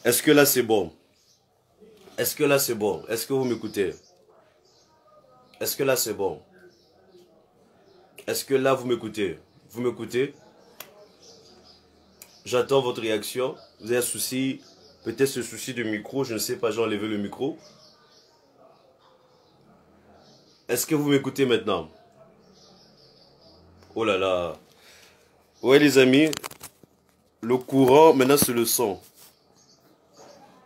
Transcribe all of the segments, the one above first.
Est-ce que là c'est bon? Est-ce que là c'est bon? Est-ce que vous m'écoutez? Est-ce que là c'est bon? Est-ce que là vous m'écoutez? Vous m'écoutez? J'attends votre réaction. Vous avez un souci? Peut-être ce souci de micro, je ne sais pas, j'ai enlevé le micro. Est-ce que vous m'écoutez maintenant? Oh là là. Ouais les amis, le courant, maintenant c'est le son.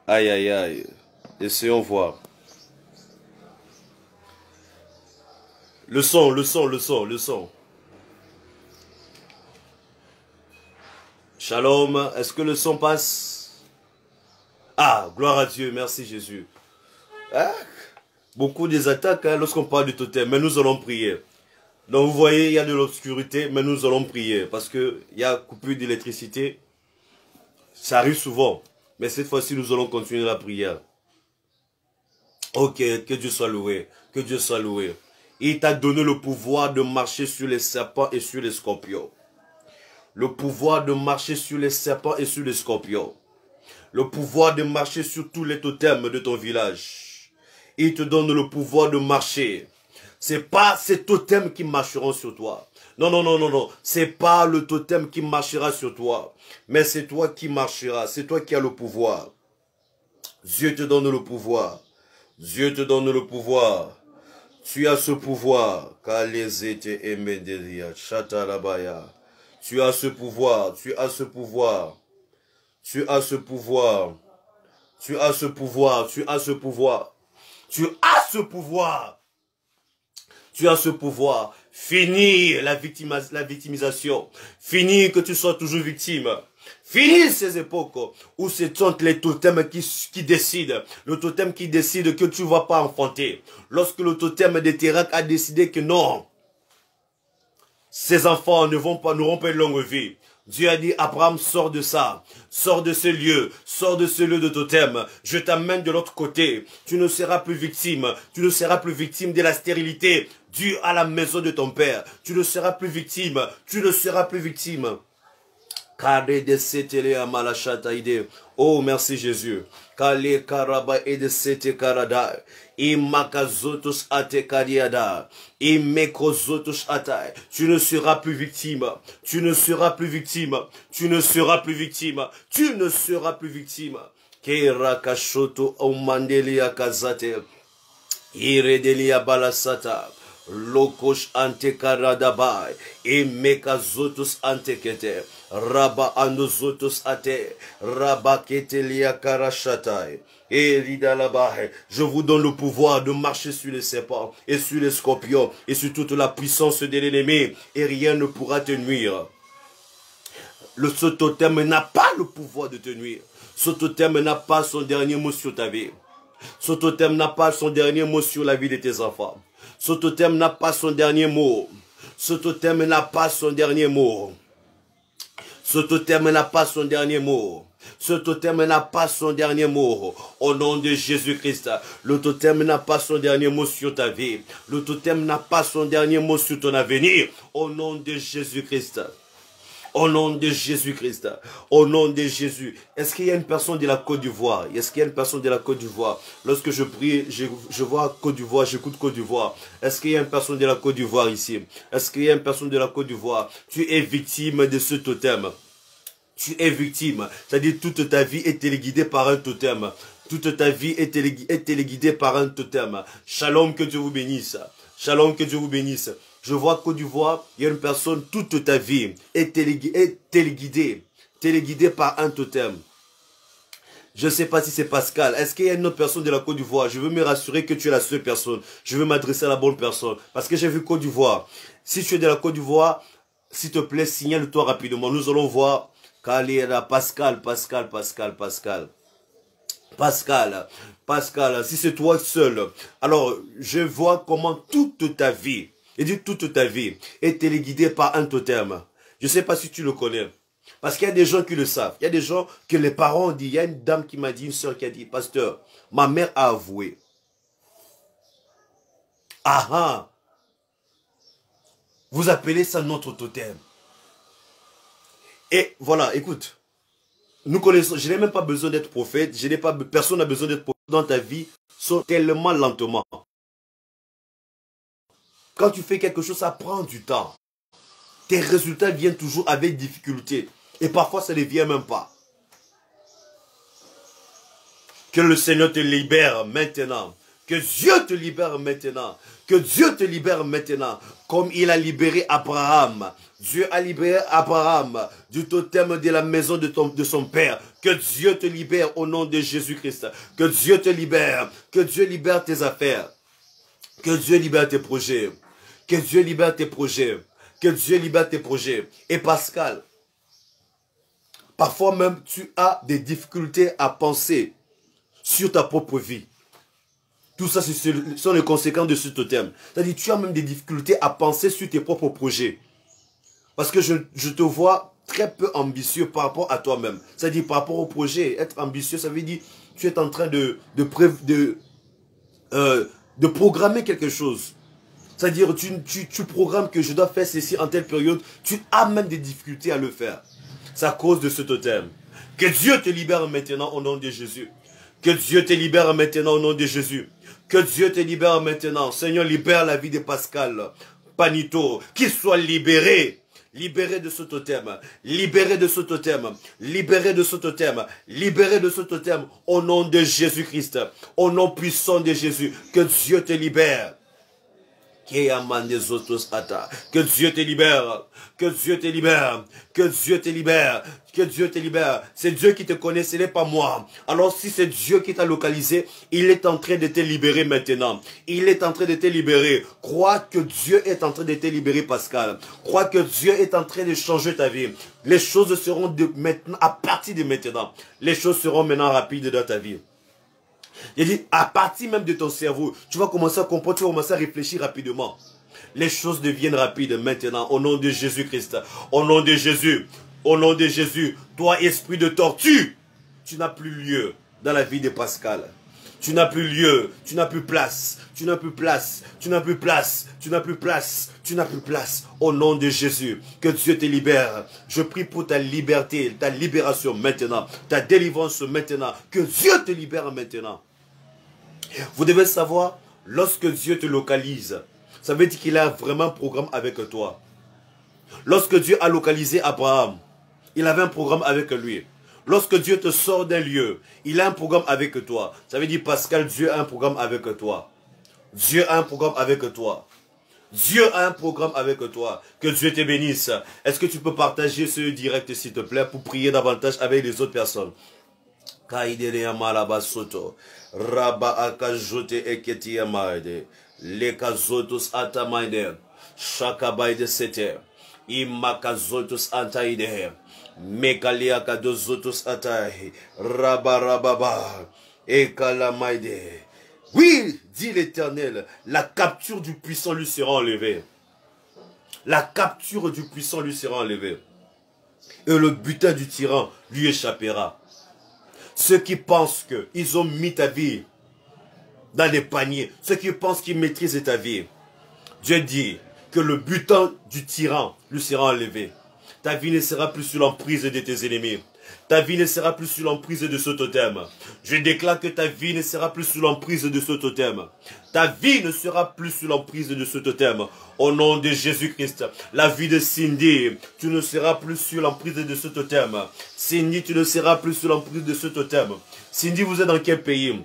Aïe aïe aïe. Essayons voir. Le son, le son, le son, le son. Shalom, est-ce que le son passe? Ah, gloire à Dieu, merci Jésus. Ah, beaucoup des attaques hein, lorsqu'on parle du totem, mais nous allons prier. Donc vous voyez, il y a de l'obscurité, mais nous allons prier. Parce qu'il y a coupure d'électricité. Ça arrive souvent. Mais cette fois-ci, nous allons continuer la prière. Ok, que Dieu soit loué. Que Dieu soit loué. Il t'a donné le pouvoir de marcher sur les serpents et sur les scorpions. Le pouvoir de marcher sur les serpents et sur les scorpions. Le pouvoir de marcher sur tous les totems de ton village. Il te donne le pouvoir de marcher. C'est pas ces totems qui marcheront sur toi. Non, non, non, non, non. C'est pas le totem qui marchera sur toi. Mais c'est toi qui marcheras. C'est toi qui as le pouvoir. Dieu te donne le pouvoir. Dieu te donne le pouvoir. Tu as ce pouvoir. Tu as ce pouvoir. Tu as ce pouvoir. Tu as ce pouvoir. Tu as ce pouvoir. Tu as ce pouvoir. Tu as ce pouvoir. Tu as ce pouvoir. Fini la victimisation. Fini que tu sois toujours victime. Fini ces époques où ce sont les totems qui décident. Le totem qui décide que tu ne vas pas enfanter. Lorsque le totem de Térak a décidé que non, ces enfants n'auront pas une longue vie. Dieu a dit, Abraham, sors de ça, sors de ce lieu de totem. Je t'amène de l'autre côté. Tu ne seras plus victime. Tu ne seras plus victime de la stérilité due à la maison de ton père. Tu ne seras plus victime. Tu ne seras plus victime. Oh, merci Jésus. Kale karaba ede sete karada. Imakazotus ate kariada. Imekozotus atai. Tu ne seras plus victime. Tu ne seras plus victime. Tu ne seras plus victime. Tu ne seras plus victime. Kera kashoto omandelia kazate. Iredelia balasata. Lokosh ante karadabai. Imekazotus ante kete. Raba andozotos ate, raba ketelia karashatai. Et ridalabahe, je vous donne le pouvoir de marcher sur les serpents et sur les scorpions et sur toute la puissance de l'ennemi et rien ne pourra te nuire. Ce totem n'a pas le pouvoir de te nuire. Ce totem n'a pas son dernier mot sur ta vie. Ce totem n'a pas son dernier mot sur la vie de tes enfants. Ce totem n'a pas son dernier mot. Ce totem n'a pas son dernier mot. Ce totem n'a pas son dernier mot. Ce totem n'a pas son dernier mot. Au nom de Jésus-Christ, le totem n'a pas son dernier mot sur ta vie. Le totem n'a pas son dernier mot sur ton avenir. Au nom de Jésus-Christ. Au nom de Jésus-Christ. Au nom de Jésus. Est-ce qu'il y a une personne de la Côte d'Ivoire? Est-ce qu'il y a une personne de la Côte d'Ivoire? Lorsque je prie, je vois Côte d'Ivoire, j'écoute Côte d'Ivoire. Est-ce qu'il y a une personne de la Côte d'Ivoire ici? Est-ce qu'il y a une personne de la Côte d'Ivoire? Tu es victime de ce totem. Tu es victime. C'est-à-dire toute ta vie est téléguidée par un totem. Toute ta vie est téléguidée par un totem. Shalom, que Dieu vous bénisse. Shalom, que Dieu vous bénisse. Je vois Côte d'Ivoire, il y a une personne, toute ta vie est téléguidée par un totem. Je ne sais pas si c'est Pascal. Est-ce qu'il y a une autre personne de la Côte d'Ivoire? Je veux me rassurer que tu es la seule personne. Je veux m'adresser à la bonne personne. Parce que j'ai vu Côte d'Ivoire. Si tu es de la Côte d'Ivoire, s'il te plaît, signale-toi rapidement. Nous allons voir Pascal, si c'est toi seul, alors je vois comment toute ta vie, et dit toute ta vie, est téléguidée par un totem. Je ne sais pas si tu le connais. Parce qu'il y a des gens qui le savent. Il y a des gens que les parents ont dit. Il y a une dame qui m'a dit, une soeur qui a dit, pasteur, ma mère a avoué. Ah ah, vous appelez ça notre totem. Et voilà, écoute. nous connaissons, je n'ai même pas besoin d'être prophète, personne n'a besoin d'être prophète dans ta vie, sont tellement lentement. Quand tu fais quelque chose, ça prend du temps. Tes résultats viennent toujours avec difficulté. Et parfois, ça ne vient même pas. Que le Seigneur te libère maintenant. Que Dieu te libère maintenant. Que Dieu te libère maintenant. Comme il a libéré Abraham. Dieu a libéré Abraham du totem de la maison de son père. Que Dieu te libère au nom de Jésus-Christ. Que Dieu te libère. Que Dieu libère tes affaires. Que Dieu libère tes projets. Que Dieu libère tes projets. Que Dieu libère tes projets. Et Pascal, parfois même tu as des difficultés à penser sur ta propre vie. Tout ça, ce sont les conséquences de ce totem. C'est-à-dire, tu as même des difficultés à penser sur tes propres projets. Parce que je te vois très peu ambitieux par rapport à toi-même. C'est-à-dire, par rapport au projet, être ambitieux, ça veut dire tu es en train de programmer quelque chose. C'est-à-dire, tu programmes que je dois faire ceci en telle période. Tu as même des difficultés à le faire. C'est à cause de ce totem. Que Dieu te libère maintenant au nom de Jésus. Que Dieu te libère maintenant au nom de Jésus. Que Dieu te libère maintenant. Seigneur, libère la vie de Pascal Panito. Qu'il soit libéré. Libéré de ce totem. Libéré de ce totem. Libéré de ce totem. Libéré de ce totem. Au nom de Jésus-Christ. Au nom puissant de Jésus. Que Dieu te libère. Que Dieu te libère. Que Dieu te libère. Que Dieu te libère. Que Dieu te libère. C'est Dieu qui te connaît, ce n'est pas moi. Alors si c'est Dieu qui t'a localisé, il est en train de te libérer maintenant. Il est en train de te libérer. Crois que Dieu est en train de te libérer, Pascal. Crois que Dieu est en train de changer ta vie. Les choses seront de maintenant, à partir de maintenant. Les choses seront maintenant rapides dans ta vie. Il dit, à partir même de ton cerveau, tu vas commencer à comprendre, tu vas commencer à réfléchir rapidement. Les choses deviennent rapides maintenant, au nom de Jésus-Christ. Au nom de Jésus. Au nom de Jésus. Toi, esprit de tortue, tu n'as plus lieu dans la vie de Pascal. Tu n'as plus lieu, tu n'as plus place, tu n'as plus place, tu n'as plus place, tu n'as plus place, tu n'as plus place. Au nom de Jésus, que Dieu te libère. Je prie pour ta liberté, ta libération maintenant, ta délivrance maintenant. Que Dieu te libère maintenant. Vous devez savoir, lorsque Dieu te localise, ça veut dire qu'il a vraiment un programme avec toi. Lorsque Dieu a localisé Abraham, il avait un programme avec lui. Lorsque Dieu te sort d'un lieu, il a un programme avec toi. Ça veut dire, Pascal, Dieu a un programme avec toi. Dieu a un programme avec toi. Dieu a un programme avec toi. Que Dieu te bénisse. Est-ce que tu peux partager ce direct, s'il te plaît, pour prier davantage avec les autres personnes? Rabba akajote eketi amaide. Lekazotus atamaide. Shakabaide sete. Imakazotus antaide. Mekaliaka dozotus atai. Rabba rababa. Ekalamaide. Oui, dit l'Éternel, la capture du puissant lui sera enlevée. La capture du puissant lui sera enlevée. Et le butin du tyran lui échappera. Ceux qui pensent qu'ils ont mis ta vie dans des paniers, ceux qui pensent qu'ils maîtrisent ta vie, Dieu dit que le butin du tyran lui sera enlevé. Ta vie ne sera plus sous l'emprise de tes ennemis. Ta vie ne sera plus sous l'emprise de ce totem. Je déclare que ta vie ne sera plus sous l'emprise de ce totem. Ta vie ne sera plus sous l'emprise de ce totem. Au nom de Jésus-Christ, la vie de Cindy, tu ne seras plus sous l'emprise de ce totem. Cindy, tu ne seras plus sous l'emprise de ce totem. Cindy, vous êtes dans quel pays?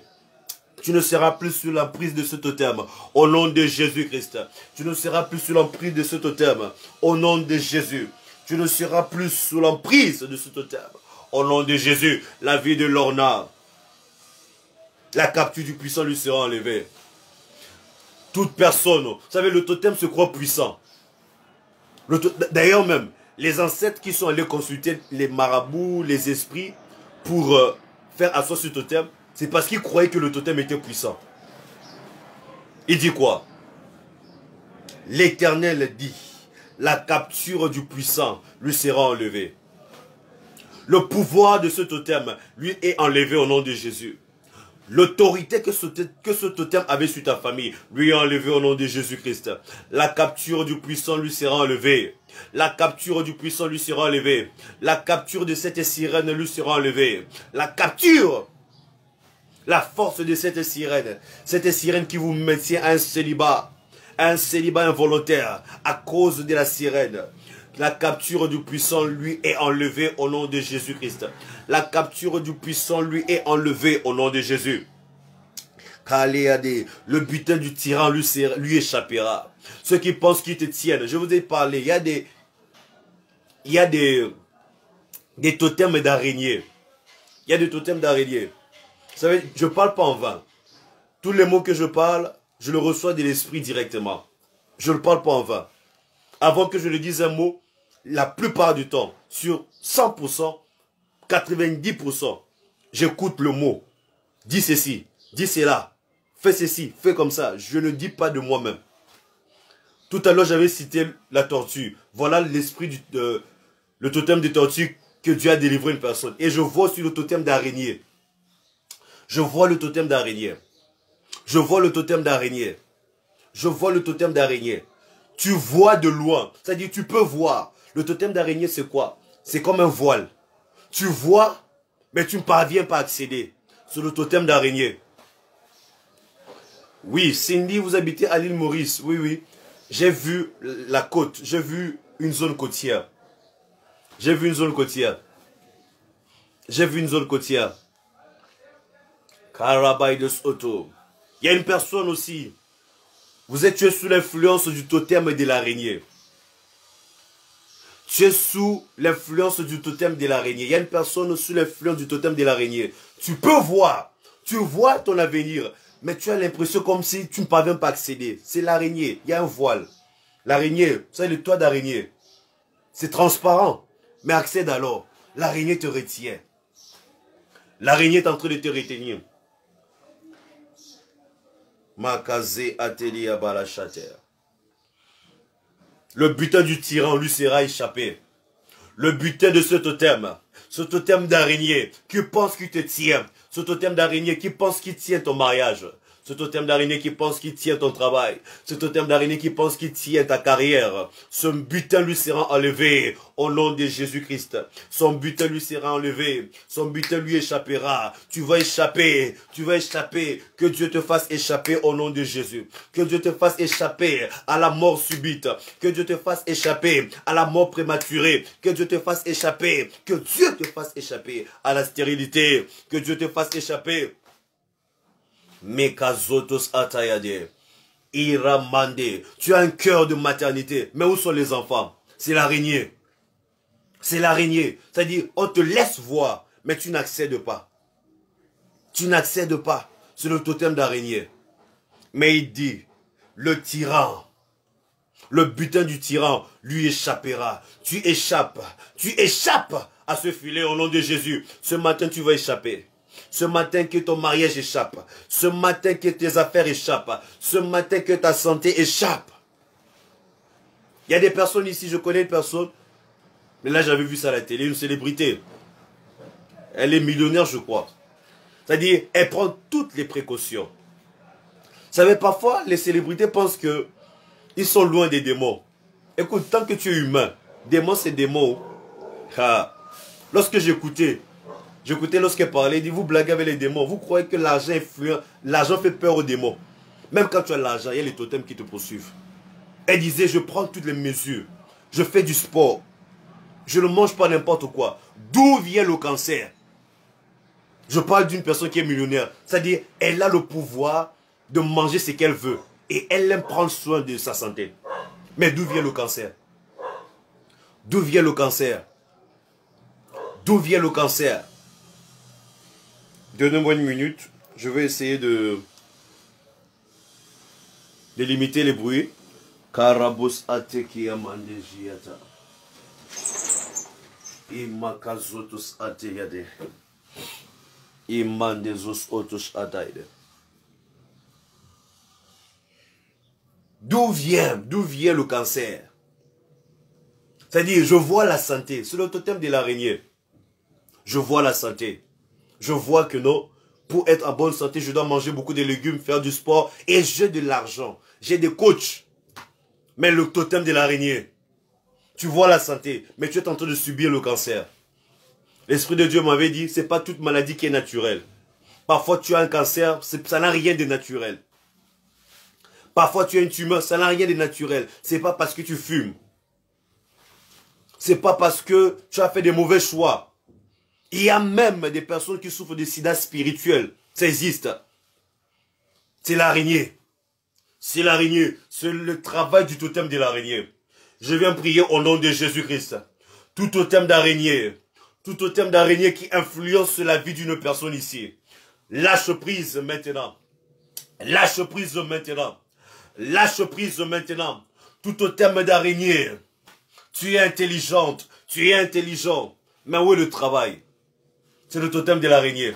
Tu ne seras plus sous l'emprise de ce totem. Au nom de Jésus-Christ. Tu ne seras plus sous l'emprise de ce totem. Au nom de Jésus. Tu ne seras plus sous l'emprise de ce totem. Au nom de Jésus, la vie de Lorna, la capture du puissant lui sera enlevée. Toute personne, vous savez, le totem se croit puissant. D'ailleurs même, les ancêtres qui sont allés consulter les marabouts, les esprits, pour faire asseoir ce totem, c'est parce qu'ils croyaient que le totem était puissant. Il dit quoi? L'Éternel dit, la capture du puissant lui sera enlevée. Le pouvoir de ce totem lui est enlevé au nom de Jésus. L'autorité que ce totem avait sur ta famille, lui est enlevée au nom de Jésus-Christ. La capture du puissant lui sera enlevée. La capture du puissant lui sera enlevée. La capture de cette sirène lui sera enlevée. La capture, la force de cette sirène qui vous maintient à un célibat involontaire à cause de la sirène. La capture du puissant lui est enlevée au nom de Jésus-Christ. La capture du puissant lui est enlevée au nom de Jésus. Le butin du tyran lui échappera. Ceux qui pensent qu'ils te tiennent, je vous ai parlé, il y a des totems d'araignées. Il y a des totems d'araignées. Vous savez, je ne parle pas en vain. Tous les mots que je parle, je le reçois de l'esprit directement. Je ne parle pas en vain. Avant que je ne dise un mot, la plupart du temps, sur 100%, 90%, j'écoute le mot. Dis ceci, dis cela, fais ceci, fais comme ça. Je ne dis pas de moi-même. Tout à l'heure, j'avais cité la tortue. Voilà l'esprit le totem de tortue que Dieu a délivré une personne. Et je vois sur le totem d'araignée. Je vois le totem d'araignée. Je vois le totem d'araignée. Je vois le totem d'araignée. Tu vois de loin. C'est-à-dire, tu peux voir. Le totem d'araignée, c'est quoi? C'est comme un voile. Tu vois, mais tu ne parviens pas à accéder. C'est le totem d'araignée. Oui, Cindy, vous habitez à l'île Maurice. Oui, oui. J'ai vu la côte. J'ai vu une zone côtière. J'ai vu une zone côtière. J'ai vu une zone côtière. Karabaidos Auto. Il y a une personne aussi. Vous êtes tué sous l'influence du totem de l'araignée. Tu es sous l'influence du totem de l'araignée. Il y a une personne sous l'influence du totem de l'araignée. Tu peux voir. Tu vois ton avenir. Mais tu as l'impression comme si tu ne parviens pas à accéder. C'est l'araignée. Il y a un voile. L'araignée, c'est le toit d'araignée. C'est transparent. Mais accède alors. L'araignée te retient. L'araignée est en train de te retenir. Makazé Atelier Balachater. Le butin du tyran lui sera échappé. Le butin de ce totem d'araignée qui pense qu'il te tient, ce totem d'araignée qui pense qu'il tient ton mariage, ce totem d'araignée qui pense qu'il tient ton travail, ce totem d'araignée qui pense qu'il tient ta carrière, ce butin lui sera enlevé au nom de Jésus-Christ. Son butin lui sera enlevé, son butin lui échappera. Tu vas échapper, que Dieu te fasse échapper au nom de Jésus. Que Dieu te fasse échapper à la mort subite, que Dieu te fasse échapper à la mort prématurée, que Dieu te fasse échapper, que Dieu te fasse échapper à la stérilité, que Dieu te fasse échapper. Mekazotos atayade. Iramande. Tu as un cœur de maternité. Mais où sont les enfants? C'est l'araignée. C'est l'araignée. C'est-à-dire, on te laisse voir, mais tu n'accèdes pas. Tu n'accèdes pas. C'est le totem d'araignée. Mais il dit, le tyran, le butin du tyran lui échappera. Tu échappes à ce filet au nom de Jésus. Ce matin, tu vas échapper. Ce matin que ton mariage échappe. Ce matin que tes affaires échappent. Ce matin que ta santé échappe. Il y a des personnes ici, je connais une personne, mais là j'avais vu ça à la télé, une célébrité. Elle est millionnaire, je crois. C'est-à-dire, elle prend toutes les précautions. Vous savez, parfois, les célébrités pensent que ils sont loin des démons. Écoute, tant que tu es humain, démon c'est démon. Ah. Lorsque j'écoutais lorsqu'elle parlait, elle dit, vous blaguez avec les démons, vous croyez que l'argent influence, l'argent fait peur aux démons. Même quand tu as l'argent, il y a les totems qui te poursuivent. Elle disait, je prends toutes les mesures, je fais du sport, je ne mange pas n'importe quoi. D'où vient le cancer? Je parle d'une personne qui est millionnaire, c'est-à-dire, elle a le pouvoir de manger ce qu'elle veut et elle aime prendre soin de sa santé. Mais d'où vient le cancer? D'où vient le cancer? D'où vient le cancer? Donnez-moi une minute. Je vais essayer de limiter les bruits. Karabos ateki amandejiata. Imakazotus ateyade. Imandezos otus ataide. D'où vient le cancer? C'est-à-dire, je vois la santé. C'est le totem de l'araignée. Je vois la santé. Je vois que non, pour être en bonne santé, je dois manger beaucoup de légumes, faire du sport et j'ai de l'argent. J'ai des coachs. Mais le totem de l'araignée, tu vois la santé, mais tu es en train de subir le cancer. L'Esprit de Dieu m'avait dit, c'est pas toute maladie qui est naturelle. Parfois tu as un cancer, ça n'a rien de naturel. Parfois tu as une tumeur, ça n'a rien de naturel. C'est pas parce que tu fumes. C'est pas parce que tu as fait des mauvais choix. Il y a même des personnes qui souffrent de sida spirituel. Ça existe. C'est l'araignée. C'est l'araignée. C'est le travail du totem de l'araignée. Je viens prier au nom de Jésus-Christ. Tout totem d'araignée. Tout totem d'araignée qui influence la vie d'une personne ici. Lâche prise maintenant. Lâche prise maintenant. Lâche prise maintenant. Tout totem d'araignée. Tu es intelligente. Tu es intelligent. Mais où est le travail? C'est le totem de l'araignée.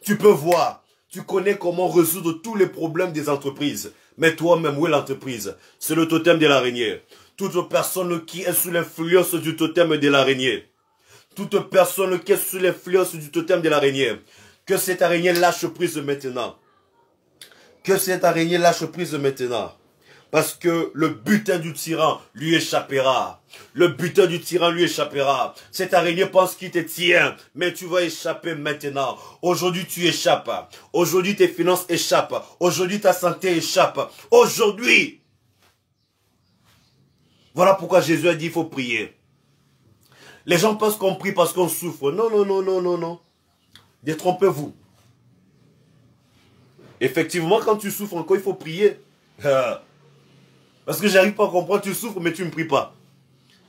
Tu peux voir. Tu connais comment résoudre tous les problèmes des entreprises. Mais toi-même, où est l'entreprise? C'est le totem de l'araignée. Toute personne qui est sous l'influence du totem de l'araignée. Toute personne qui est sous l'influence du totem de l'araignée. Que cette araignée lâche prise maintenant. Que cette araignée lâche prise maintenant. Parce que le butin du tyran lui échappera. Le butin du tyran lui échappera. Cette araignée pense qu'il te tient. Mais tu vas échapper maintenant. Aujourd'hui tu échappes. Aujourd'hui tes finances échappent. Aujourd'hui ta santé échappe. Aujourd'hui. Voilà pourquoi Jésus a dit il faut prier. Les gens pensent qu'on prie parce qu'on souffre. Non, non, non, non, non, non. Détrompez-vous. Effectivement, quand tu souffres encore, il faut prier. Parce que j'arrive pas à comprendre, tu souffres mais tu ne pries pas.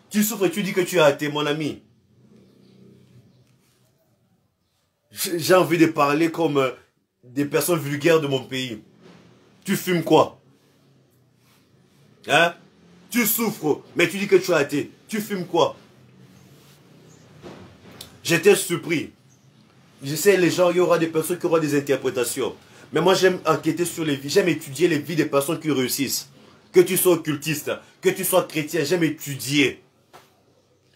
Tu souffres et tu dis que tu es athée, mon ami. J'ai envie de parler comme des personnes vulgaires de mon pays. Tu fumes quoi? Hein? Tu souffres, mais tu dis que tu es athée. Tu fumes quoi? J'étais surpris. Je sais, les gens, il y aura des personnes qui auront des interprétations. Mais moi, j'aime enquêter sur les vies. J'aime étudier les vies des personnes qui réussissent. Que tu sois occultiste, que tu sois chrétien, j'aime étudier.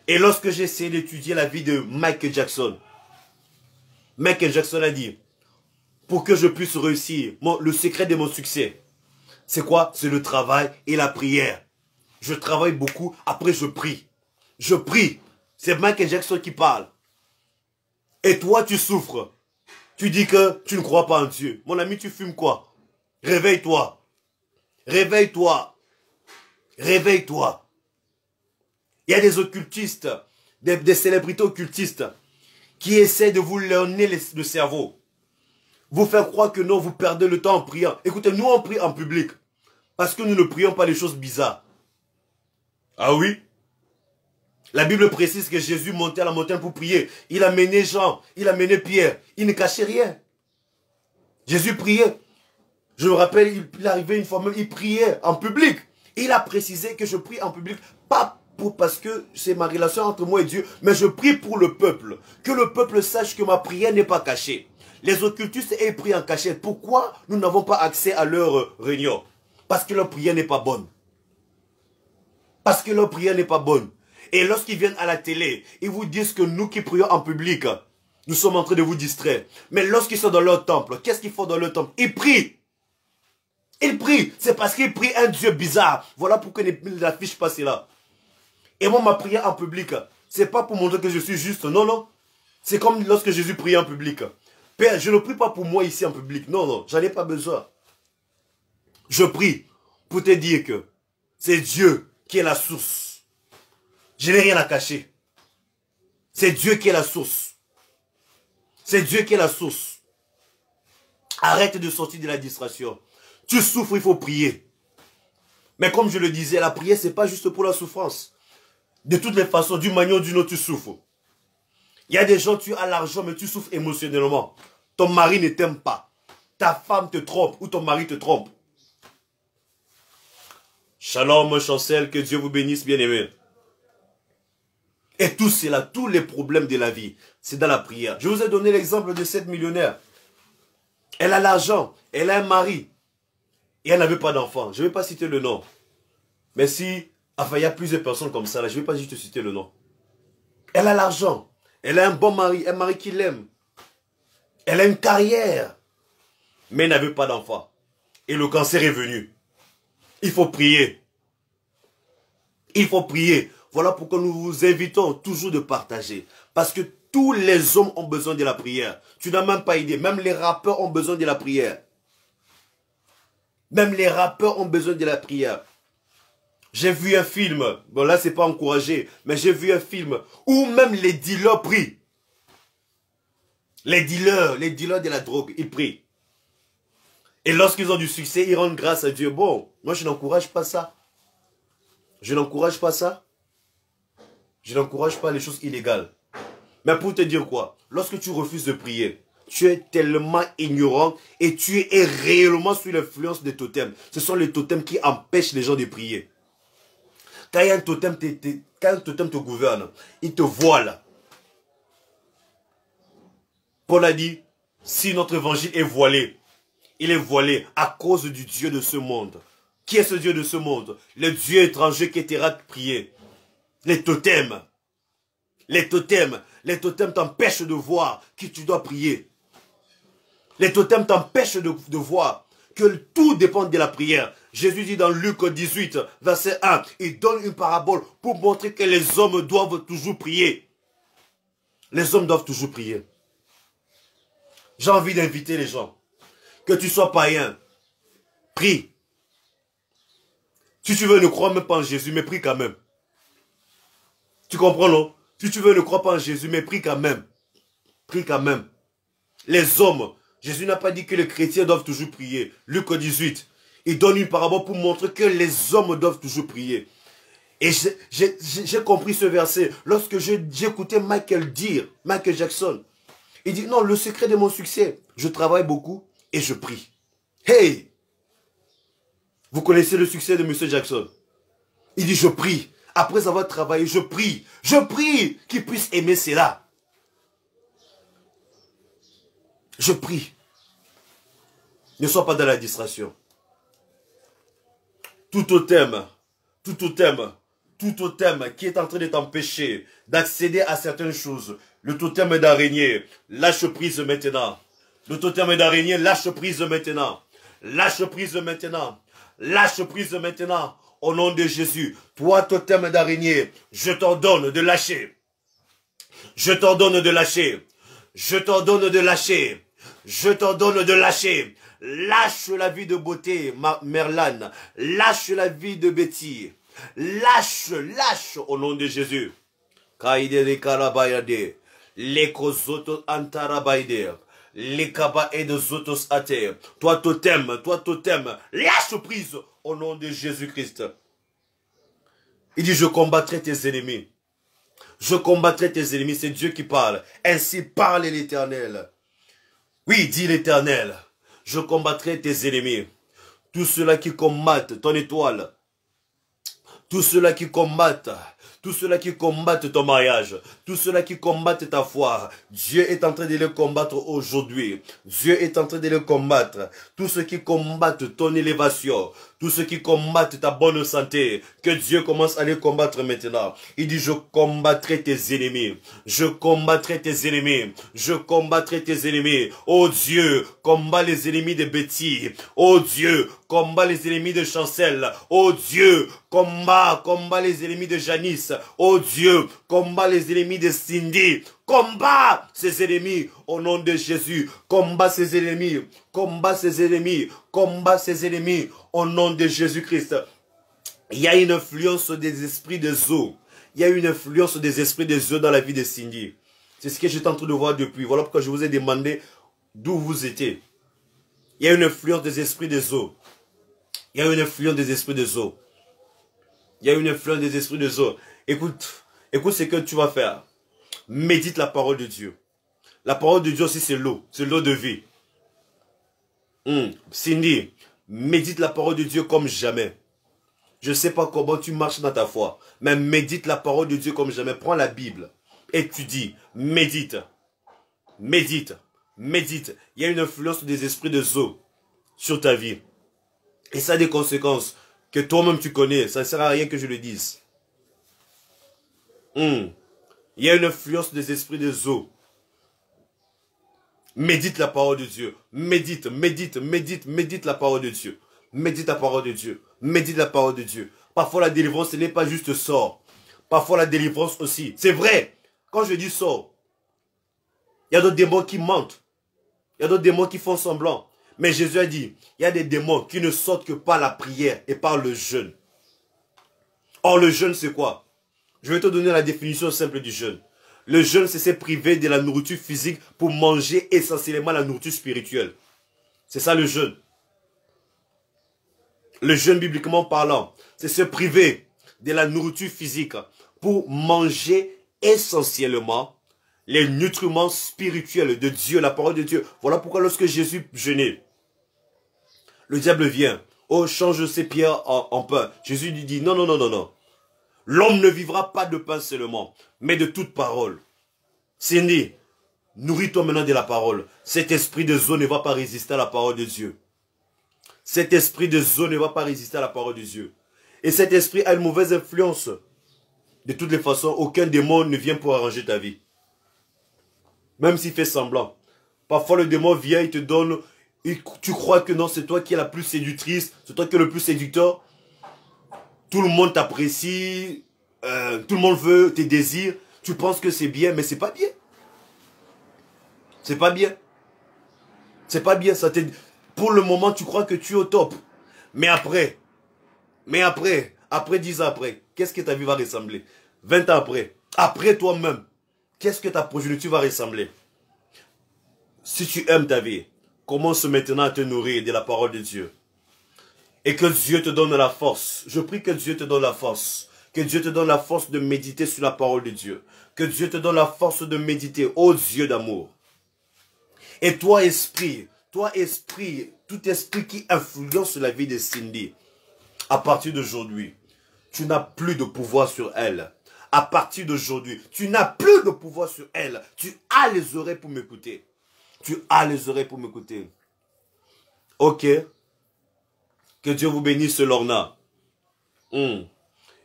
Et lorsque j'ai essayé d'étudier la vie de Michael Jackson, Michael Jackson a dit, pour que je puisse réussir, le secret de mon succès, c'est quoi? C'est le travail et la prière. Je travaille beaucoup, après je prie. Je prie. C'est Michael Jackson qui parle. Et toi, tu souffres. Tu dis que tu ne crois pas en Dieu. Mon ami, tu fumes quoi? Réveille-toi. Réveille-toi. Réveille-toi. Il y a des occultistes, des célébrités occultistes qui essaient de vous leurrer le cerveau. Vous faire croire que non, vous perdez le temps en priant. Écoutez, nous on prie en public. Parce que nous ne prions pas les choses bizarres. Ah oui? La Bible précise que Jésus montait à la montagne pour prier. Il a mené Jean, il a mené Pierre. Il ne cachait rien. Jésus priait. Je me rappelle, il arrivait une fois même, il priait en public. Il a précisé que je prie en public, pas parce que c'est ma relation entre moi et Dieu, mais je prie pour le peuple. Que le peuple sache que ma prière n'est pas cachée. Les occultistes aient pris en cachette. Pourquoi nous n'avons pas accès à leur réunion? Parce que leur prière n'est pas bonne. Parce que leur prière n'est pas bonne. Et lorsqu'ils viennent à la télé, ils vous disent que nous qui prions en public, nous sommes en train de vous distraire. Mais lorsqu'ils sont dans leur temple, qu'est-ce qu'ils font dans leur temple? Ils prient. Ils prient. C'est parce qu'ils prient un Dieu bizarre. Voilà pourquoi l'affiche passe là. Et moi, ma prière en public, c'est pas pour montrer que je suis juste. Non, non. C'est comme lorsque Jésus priait en public. Père, je ne prie pas pour moi ici en public. Non, non, j'en ai pas besoin. Je prie pour te dire que c'est Dieu qui est la source. Je n'ai rien à cacher. C'est Dieu qui est la source. C'est Dieu qui est la source. Arrête de sortir de la distraction. Tu souffres, il faut prier. Mais comme je le disais, la prière, ce n'est pas juste pour la souffrance. De toutes les façons, d'une manière ou d'une autre, tu souffres. Il y a des gens, tu as l'argent, mais tu souffres émotionnellement. Ton mari ne t'aime pas. Ta femme te trompe ou ton mari te trompe. Shalom, Chancel, que Dieu vous bénisse, bien-aimés. Et tout cela, tous les problèmes de la vie, c'est dans la prière. Je vous ai donné l'exemple de cette millionnaire. Elle a l'argent, elle a un mari. Et elle n'avait pas d'enfant. Je ne vais pas citer le nom. Mais si, enfin, il y a plusieurs personnes comme ça, là, je ne vais pas juste citer le nom. Elle a l'argent. Elle a un bon mari, un mari qui l'aime. Elle a une carrière, mais elle n'avait pas d'enfant. Et le cancer est venu. Il faut prier. Il faut prier. Voilà pourquoi nous vous invitons toujours de partager. Parce que tous les hommes ont besoin de la prière. Tu n'as même pas idée. Même les rappeurs ont besoin de la prière. Même les rappeurs ont besoin de la prière. J'ai vu un film. Bon là c'est pas encouragé. Mais j'ai vu un film où même les dealers prient. Les dealers de la drogue, ils prient. Et lorsqu'ils ont du succès, ils rendent grâce à Dieu. Bon, moi je n'encourage pas ça. Je n'encourage pas ça. Je n'encourage pas les choses illégales. Mais pour te dire quoi, lorsque tu refuses de prier, tu es tellement ignorant et tu es réellement sous l'influence des totems. Ce sont les totems qui empêchent les gens de prier. Quand un totem te gouverne, il te voile. Paul a dit, si notre évangile est voilé, il est voilé à cause du Dieu de ce monde. Qui est ce Dieu de ce monde? Le Dieu étranger qui t'ira prier. Les totems. Les totems. Les totems t'empêchent de voir qui tu dois prier. Les totems t'empêchent de voir que tout dépend de la prière. Jésus dit dans Luc 18, verset 1, il donne une parabole pour montrer que les hommes doivent toujours prier. Les hommes doivent toujours prier. J'ai envie d'inviter les gens. Que tu sois païen, prie. Si tu veux ne croire même pas en Jésus, mais prie quand même. Tu comprends, non? Si tu veux ne croire pas en Jésus, mais prie quand même. Prie quand même. Les hommes, Jésus n'a pas dit que les chrétiens doivent toujours prier. Luc 18, il donne une parabole pour montrer que les hommes doivent toujours prier. Et j'ai compris ce verset lorsque j'écoutais Michael Jackson. Il dit, non, le secret de mon succès, je travaille beaucoup et je prie. Hey! Vous connaissez le succès de M. Jackson? Il dit, je prie. Après avoir travaillé, je prie. Je prie qu'il puisse aimer cela. Je prie. Ne sois pas dans la distraction. Tout totem qui est en train de t'empêcher d'accéder à certaines choses. Le totem d'araignée, lâche prise maintenant. Le totem d'araignée, lâche prise maintenant. Lâche prise maintenant. Lâche prise maintenant. Au nom de Jésus. Toi, totem d'araignée, je t'ordonne de lâcher. Je t'ordonne de lâcher. Je t'ordonne de lâcher. Je t'ordonne de lâcher. Lâche la vie de beauté, Merlane. Lâche la vie de Betty. Lâche au nom de Jésus. Kaide karabayade. Lekozoto antarabaide. Lekaba et de zotos ate. Toi totem, lâche prise au nom de Jésus-Christ. Il dit, je combattrai tes ennemis. Je combattrai tes ennemis, c'est Dieu qui parle. Ainsi parle l'Éternel. Oui, dit l'Éternel. Je combattrai tes ennemis. Tous ceux-là qui combattent ton étoile. Tous ceux-là qui combattent ton mariage, tous ceux-là qui combattent ta foi, Dieu est en train de les combattre aujourd'hui. Dieu est en train de les combattre. Tous ceux qui combattent ton élévation, tous ceux qui combattent ta bonne santé, que Dieu commence à les combattre maintenant. Il dit, je combattrai tes ennemis. Je combattrai tes ennemis. Je combattrai tes ennemis. Oh Dieu, combat les ennemis de Betty. Oh Dieu, combat les ennemis de Chancel. Oh Dieu, combat les ennemis de Janice. Oh Dieu, combat les ennemis de Cindy. Combat ces ennemis au nom de Jésus. Combat ces ennemis. Combat ces ennemis. Combat ces ennemis au nom de Jésus-Christ. Il y a une influence des esprits des eaux. Il y a une influence des esprits des eaux dans la vie de Cindy. C'est ce que j'étais en train de voir depuis. Voilà pourquoi je vous ai demandé d'où vous étiez. Il y a une influence des esprits des eaux. Il y a une influence des esprits des eaux. Il y a une influence des esprits des eaux. Écoute ce que tu vas faire. Médite la parole de Dieu. La parole de Dieu aussi, c'est l'eau. C'est l'eau de vie. Cindy, médite la parole de Dieu comme jamais. Je ne sais pas comment tu marches dans ta foi, mais médite la parole de Dieu comme jamais. Prends la Bible, étudie, médite. Médite. Médite. Il y a une influence des esprits de eau sur ta vie. Et ça a des conséquences que toi-même tu connais. Ça ne sert à rien que je le dise. Il y a une influence des esprits des eaux. Médite la parole de Dieu. Médite la parole de Dieu. Médite la parole de Dieu. Médite la parole de Dieu. Parfois la délivrance, ce n'est pas juste sort. Parfois la délivrance aussi. C'est vrai. Quand je dis sort, il y a d'autres démons qui mentent. Il y a d'autres démons qui font semblant. Mais Jésus a dit, il y a des démons qui ne sortent que par la prière et par le jeûne. Or le jeûne c'est quoi? Je vais te donner la définition simple du jeûne. Le jeûne, c'est se priver de la nourriture physique pour manger essentiellement la nourriture spirituelle. C'est ça le jeûne. Le jeûne, bibliquement parlant, c'est se priver de la nourriture physique pour manger essentiellement les nutriments spirituels de Dieu, la parole de Dieu. Voilà pourquoi lorsque Jésus jeûnait, le diable vient. Oh, change ces pierres en pain. Jésus lui dit, non, non, non, non, non. L'homme ne vivra pas de pain seulement, mais de toute parole. Cindy, nourris-toi maintenant de la parole. Cet esprit de zone ne va pas résister à la parole de Dieu. Cet esprit de zone ne va pas résister à la parole de Dieu. Et cet esprit a une mauvaise influence. De toutes les façons, aucun démon ne vient pour arranger ta vie. Même s'il fait semblant. Parfois le démon vient, il te donne, tu crois que non, c'est toi qui es la plus séductrice, c'est toi qui es le plus séducteur. Tout le monde t'apprécie, tout le monde veut tes désirs. Tu penses que c'est bien, mais c'est pas bien. C'est pas bien. C'est pas bien. Pour le moment, tu crois que tu es au top. Mais après, après 10 ans après, qu'est-ce que ta vie va ressembler? 20 ans après toi-même, qu'est-ce que ta progéniture va ressembler? Si tu aimes ta vie, commence maintenant à te nourrir de la parole de Dieu. Et que Dieu te donne la force. Je prie que Dieu te donne la force. Que Dieu te donne la force de méditer sur la parole de Dieu. Que Dieu te donne la force de méditer, ô Dieu d'amour. Et toi, esprit, tout esprit qui influence la vie de Cindy, à partir d'aujourd'hui, tu n'as plus de pouvoir sur elle. À partir d'aujourd'hui, tu n'as plus de pouvoir sur elle. Tu as les oreilles pour m'écouter. Tu as les oreilles pour m'écouter. Ok. Que Dieu vous bénisse, Lorna.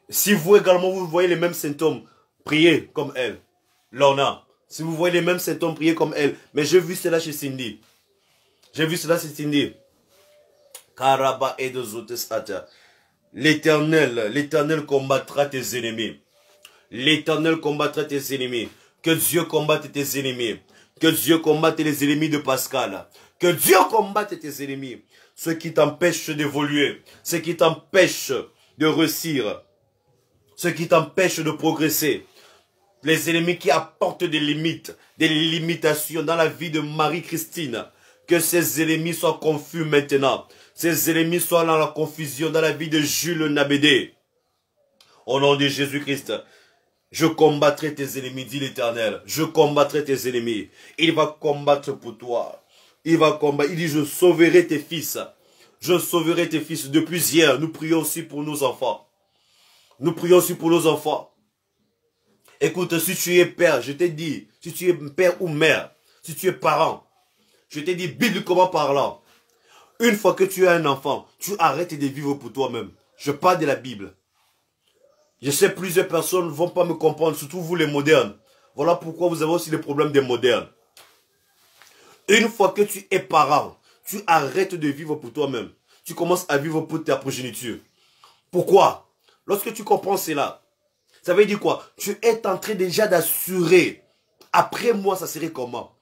Si vous également, vous voyez les mêmes symptômes, priez comme elle. Lorna, si vous voyez les mêmes symptômes, priez comme elle. Mais j'ai vu cela chez Cindy. J'ai vu cela chez Cindy. Karaba et de Zotesata. L'Éternel combattra tes ennemis. L'Éternel combattra tes ennemis. Que Dieu combatte tes ennemis. Que Dieu combatte les ennemis de Pascal. Que Dieu combatte tes ennemis. Ceux qui t'empêchent d'évoluer. Ceux qui t'empêchent de réussir. Ceux qui t'empêchent de progresser. Les ennemis qui apportent des limites, des limitations dans la vie de Marie-Christine. Que ces ennemis soient confus maintenant. Ces ennemis soient dans la confusion dans la vie de Jules Nabédé. Au nom de Jésus-Christ, je combattrai tes ennemis, dit l'Éternel. Je combattrai tes ennemis. Il va combattre pour toi. Il va combattre. Il dit, je sauverai tes fils. Je sauverai tes fils. Depuis hier, nous prions aussi pour nos enfants. Nous prions aussi pour nos enfants. Écoute, si tu es père, je t'ai dit, si tu es père ou mère, si tu es parent, je t'ai dit, bibliquement parlant, une fois que tu as un enfant, tu arrêtes de vivre pour toi-même. Je parle de la Bible. Je sais plusieurs personnes ne vont pas me comprendre, surtout vous les modernes. Voilà pourquoi vous avez aussi les problèmes des modernes. Une fois que tu es parent, tu arrêtes de vivre pour toi-même. Tu commences à vivre pour ta progéniture. Pourquoi? Lorsque tu comprends cela, ça veut dire quoi? Tu es en train déjà d'assurer. Après moi, ça serait comment?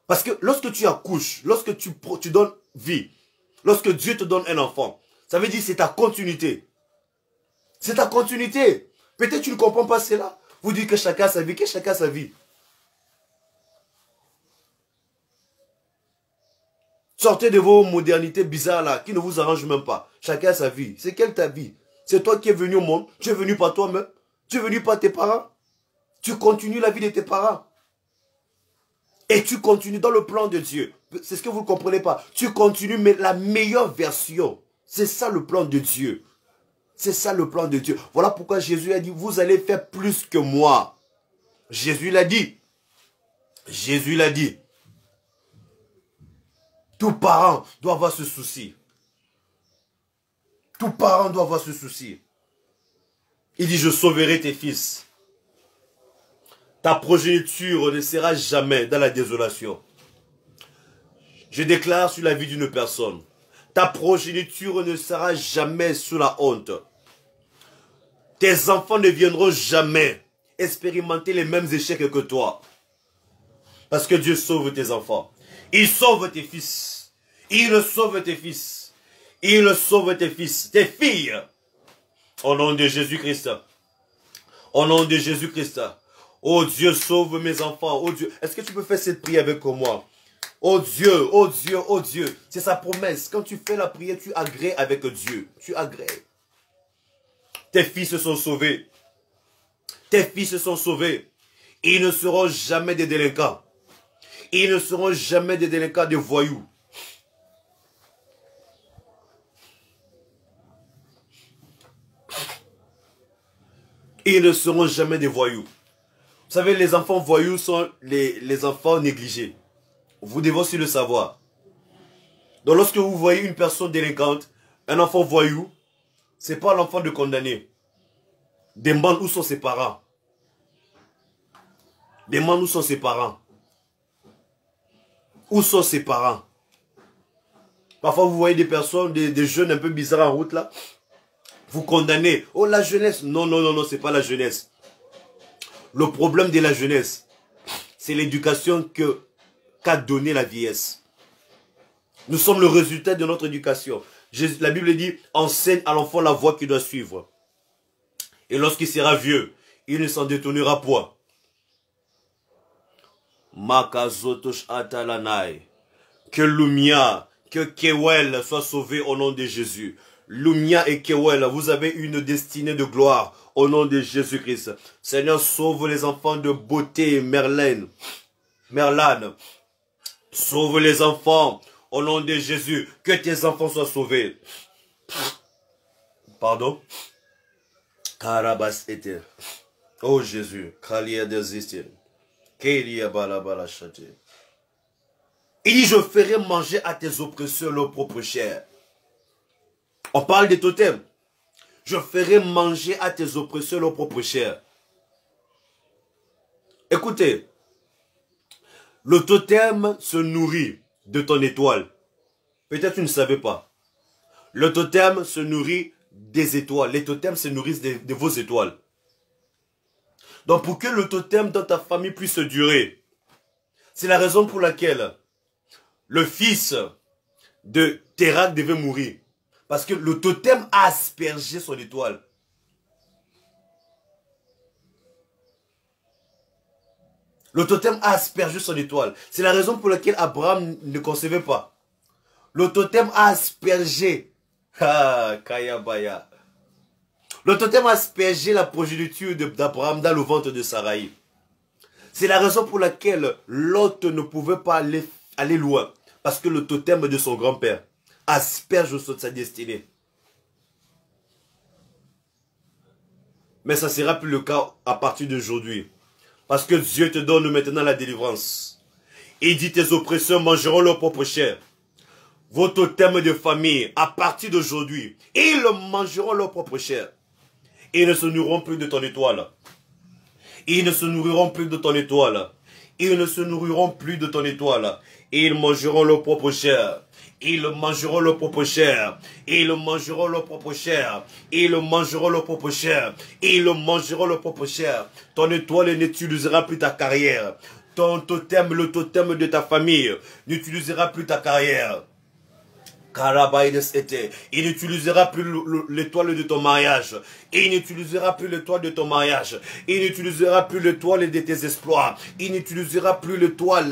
Parce que lorsque tu accouches, lorsque tu donnes vie, lorsque Dieu te donne un enfant, ça veut dire que c'est ta continuité. C'est ta continuité. Peut-être tu ne comprends pas cela. Vous dites que chacun a sa vie, que chacun a sa vie. Sortez de vos modernités bizarres là, qui ne vous arrangent même pas. Chacun a sa vie. C'est quelle ta vie? C'est toi qui es venu au monde. Tu es venu par toi-même. Tu es venu par tes parents. Tu continues la vie de tes parents. Et tu continues dans le plan de Dieu. C'est ce que vous ne comprenez pas. Tu continues, mais la meilleure version. C'est ça le plan de Dieu. C'est ça le plan de Dieu. Voilà pourquoi Jésus a dit, vous allez faire plus que moi. Jésus l'a dit. Jésus l'a dit. Tout parent doit avoir ce souci. Tout parent doit avoir ce souci. Il dit, je sauverai tes fils. Ta progéniture ne sera jamais dans la désolation. Je déclare sur la vie d'une personne, ta progéniture ne sera jamais sous la honte. Tes enfants ne viendront jamais expérimenter les mêmes échecs que toi. Parce que Dieu sauve tes enfants. Il sauve tes fils. Il sauve tes fils. Il sauve tes fils, tes filles. Au nom de Jésus-Christ. Au nom de Jésus-Christ. Oh Dieu, sauve mes enfants. Oh Dieu, est-ce que tu peux faire cette prière avec moi? Oh Dieu, oh Dieu, oh Dieu. C'est sa promesse. Quand tu fais la prière, tu agrées avec Dieu. Tu agrées. Tes fils sont sauvés. Tes fils sont sauvés. Ils ne seront jamais des délinquants. Ils ne seront jamais des délinquants, des voyous. Ils ne seront jamais des voyous. Vous savez, les enfants voyous sont les enfants négligés. Vous devez aussi le savoir. Donc lorsque vous voyez une personne délinquante, un enfant voyou, ce n'est pas l'enfant de condamné. Demande où sont ses parents. Demande où sont ses parents. Où sont ses parents? Parfois vous voyez des personnes, des jeunes un peu bizarres en route là. Vous condamnez. Oh la jeunesse. Non, non, non, non, c'est pas la jeunesse. Le problème de la jeunesse, c'est l'éducation qu'a donnée la vieillesse. Nous sommes le résultat de notre éducation. La Bible dit, enseigne à l'enfant la voie qu'il doit suivre. Et lorsqu'il sera vieux, il ne s'en détournera point. Makazotosh atalanai. Que Lumia, que Kewel soit sauvé au nom de Jésus. Lumia et Kewel, vous avez une destinée de gloire au nom de Jésus-Christ. Seigneur, sauve les enfants de beauté, Merlane. Sauve les enfants au nom de Jésus. Que tes enfants soient sauvés. Pardon. Karabas était. Oh Jésus. Kalia desisté. Kélia balabala châté. Il dit, je ferai manger à tes oppresseurs leur propre chair. On parle des totems. Je ferai manger à tes oppresseurs leur propre chair. Écoutez, le totem se nourrit de ton étoile. Peut-être tu ne savais pas. Le totem se nourrit des étoiles. Les totems se nourrissent de vos étoiles. Donc pour que le totem dans ta famille puisse durer, c'est la raison pour laquelle le fils de Térak devait mourir. Parce que le totem a aspergé son étoile. Le totem a aspergé son étoile. C'est la raison pour laquelle Abraham ne concevait pas. Le totem a aspergé. Ah, Kayabaya. Le totem a aspergé la progéniture d'Abraham dans le ventre de Saraï. C'est la raison pour laquelle Lot ne pouvait pas aller loin. Parce que le totem de son grand-père asperge sa destinée. Mais ça ne sera plus le cas à partir d'aujourd'hui. Parce que Dieu te donne maintenant la délivrance. Il dit, tes oppresseurs mangeront leur propre chair. Vos totems de famille, à partir d'aujourd'hui, ils mangeront leur propre chair. Ils ne se nourriront plus de ton étoile. Ils ne se nourriront plus de ton étoile. Ils ne se nourriront plus de ton étoile. Ils mangeront leur propre chair. Ils mangeront leur propre chair. Ils mangeront leur propre chair. Ils mangeront leur propre chair. Ils mangeront leur propre chair. Ton étoile n'utilisera plus ta carrière. Ton totem, le totem de ta famille, n'utilisera plus ta carrière. Il n'utilisera plus l'étoile de ton mariage. Il n'utilisera plus l'étoile de ton mariage. Il n'utilisera plus l'étoile de tes exploits. Il n'utilisera plus l'étoile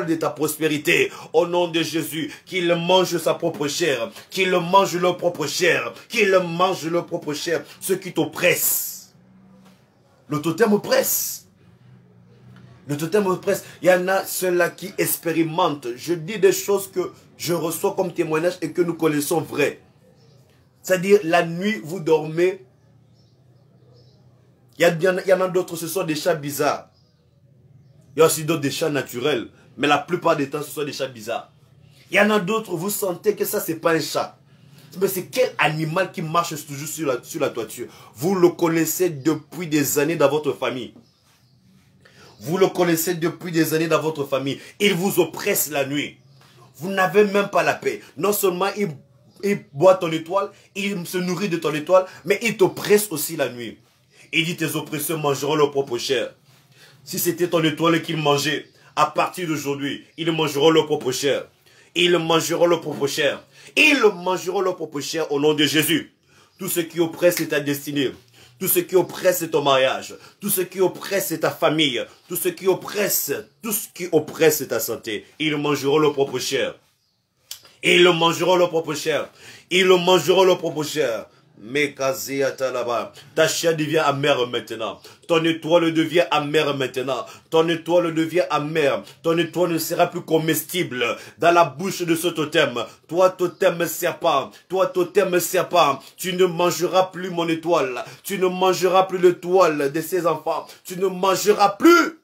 de ta prospérité. Au nom de Jésus, qu'il mange sa propre chair. Qu'il mange leur propre chair. Qu'il mange leur propre chair. Ceux qui t'oppressent. Le totem oppresse. Le totem oppresse. Il y en a ceux-là qui expérimentent. Je dis des choses que je reçois comme témoignage et que nous connaissons vraies. C'est-à-dire, la nuit, vous dormez. Il y en a d'autres, ce sont des chats bizarres. Il y a aussi d'autres, des chats naturels. Mais la plupart des temps, ce sont des chats bizarres. Il y en a d'autres, vous sentez que ça, c'est pas un chat. Mais c'est quel animal qui marche toujours sur la toiture? Vous le connaissez depuis des années dans votre famille. Vous le connaissez depuis des années dans votre famille. Il vous oppresse la nuit. Vous n'avez même pas la paix. Non seulement il boit ton étoile, il se nourrit de ton étoile, mais il t'oppresse aussi la nuit. Il dit tes oppresseurs mangeront leur propre chair. Si c'était ton étoile qu'ils mangeaient, à partir d'aujourd'hui, ils mangeront leur propre chair. Ils mangeront leur propre chair. Ils mangeront leur propre chair au nom de Jésus. Tout ce qui oppresse ta destinée. Tout ce qui oppresse ton mariage. Tout ce qui oppresse ta famille. Tout ce qui oppresse ta santé. Ils mangeront leur propre chair. Ils mangeront leur propre chair. Ils mangeront leur propre chair. Mais ta chair devient amère maintenant. Ton étoile devient amère maintenant. Ton étoile devient amère. Ton étoile ne sera plus comestible dans la bouche de ce totem. Toi, totem serpent. Toi, totem serpent. Tu ne mangeras plus mon étoile. Tu ne mangeras plus l'étoile de ses enfants. Tu ne mangeras plus.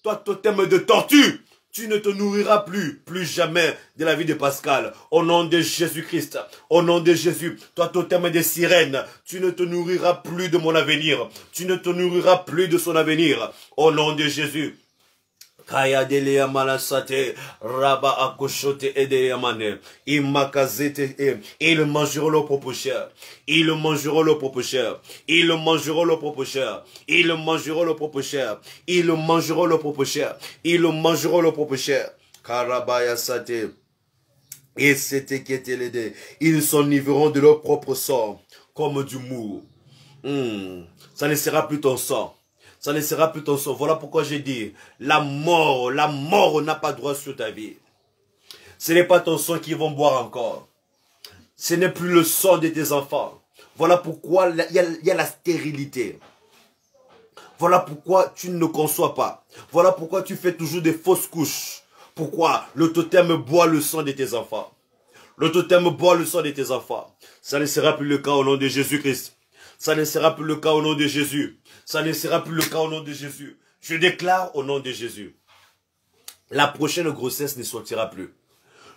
Toi, totem de tortue. Tu ne te nourriras plus jamais de la vie de Pascal. Au nom de Jésus-Christ, au nom de Jésus, toi totem des sirènes, tu ne te nourriras plus de mon avenir. Tu ne te nourriras plus de son avenir. Au nom de Jésus. Kaya delea malasate, raba akoshote edeyamane, imakazete e, ils mangeront leur propre chair, ils mangeront leur propre chair, ils mangeront leur propre chair, ils mangeront leur propre chair, ils mangeront leur propre chair, ils mangeront leur propre chair. Karabaya sate, et c'était qui était l'aidé, ils s'enivreront de leur propre sang, comme du mou. Ça ne sera plus ton sang. Ça ne sera plus ton sang. Voilà pourquoi j'ai dit, la mort n'a pas droit sur ta vie. Ce n'est pas ton sang qu'ils vont boire encore. Ce n'est plus le sang de tes enfants. Voilà pourquoi il y a la stérilité. Voilà pourquoi tu ne conçois pas. Voilà pourquoi tu fais toujours des fausses couches. Pourquoi? Le totem boit le sang de tes enfants. Le totem boit le sang de tes enfants. Ça ne sera plus le cas au nom de Jésus-Christ. Ça ne sera plus le cas au nom de Jésus. Ça ne sera plus le cas au nom de Jésus. Je déclare au nom de Jésus. La prochaine grossesse ne sortira plus.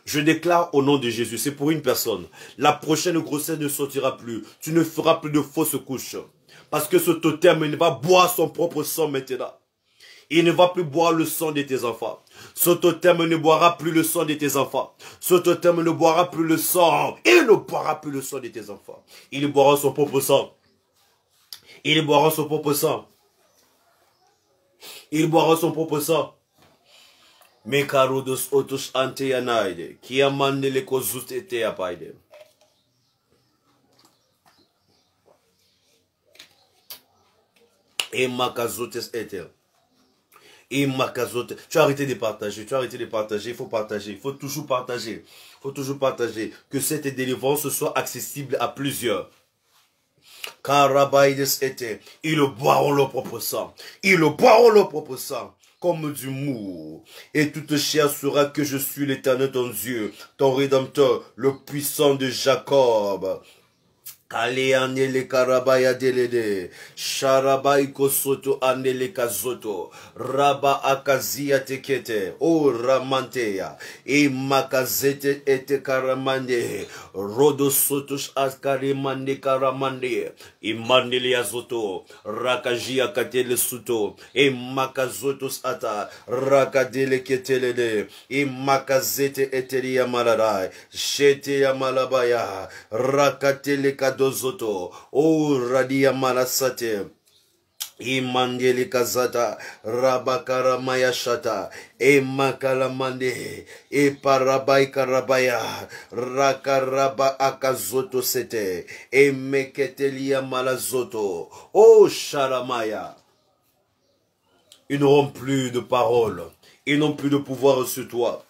Je déclare au nom de Jésus. C'est pour une personne. La prochaine grossesse ne sortira plus. Tu ne feras plus de fausses couches. Parce que ce totem, il va boire son propre sang maintenant. Il ne va plus boire le sang de tes enfants. Ce totem ne boira plus le sang de tes enfants. Ce totem ne boira plus le sang. Il ne boira plus le sang de tes enfants. Il boira son propre sang. Il boira son propre sang. Il boira son propre sang. Mekarodos otus ante yanaide. Qui amande les causes ete apaide. Et makazotes ete. Et makazotes. Tu as arrêté de partager. Tu as arrêté de partager. Il faut partager. Il faut toujours partager. Il faut toujours partager. Que cette délivrance soit accessible à plusieurs. Karabaïdes était, ils boiront leur propre sang. Ils boiront leur propre sang, comme du mou. Et toute chair saura que je suis l'Éternel ton Dieu, ton Rédempteur, le puissant de Jacob. Kale anele karabaya delede, sharabai kosoto anele kazoto, raba akazia tekete, o ramanteya, e makazete ete karamande, rodo sotos askarimande karamande, imandele azoto, rakajia katele suto, e makazotos ata, rakadele ketelede, e makazete eteri yamaladai, shete yamalabaya, rakatele kadozoto, o radia malasate. Imandeli kazata, rabakara mayashata, e makalamande, e parabai karabaya, rakaraba akazoto sete, e meketelia malazoto, o sharamaya. Ils n'auront plus de parole, ils n'ont plus de pouvoir sur toi,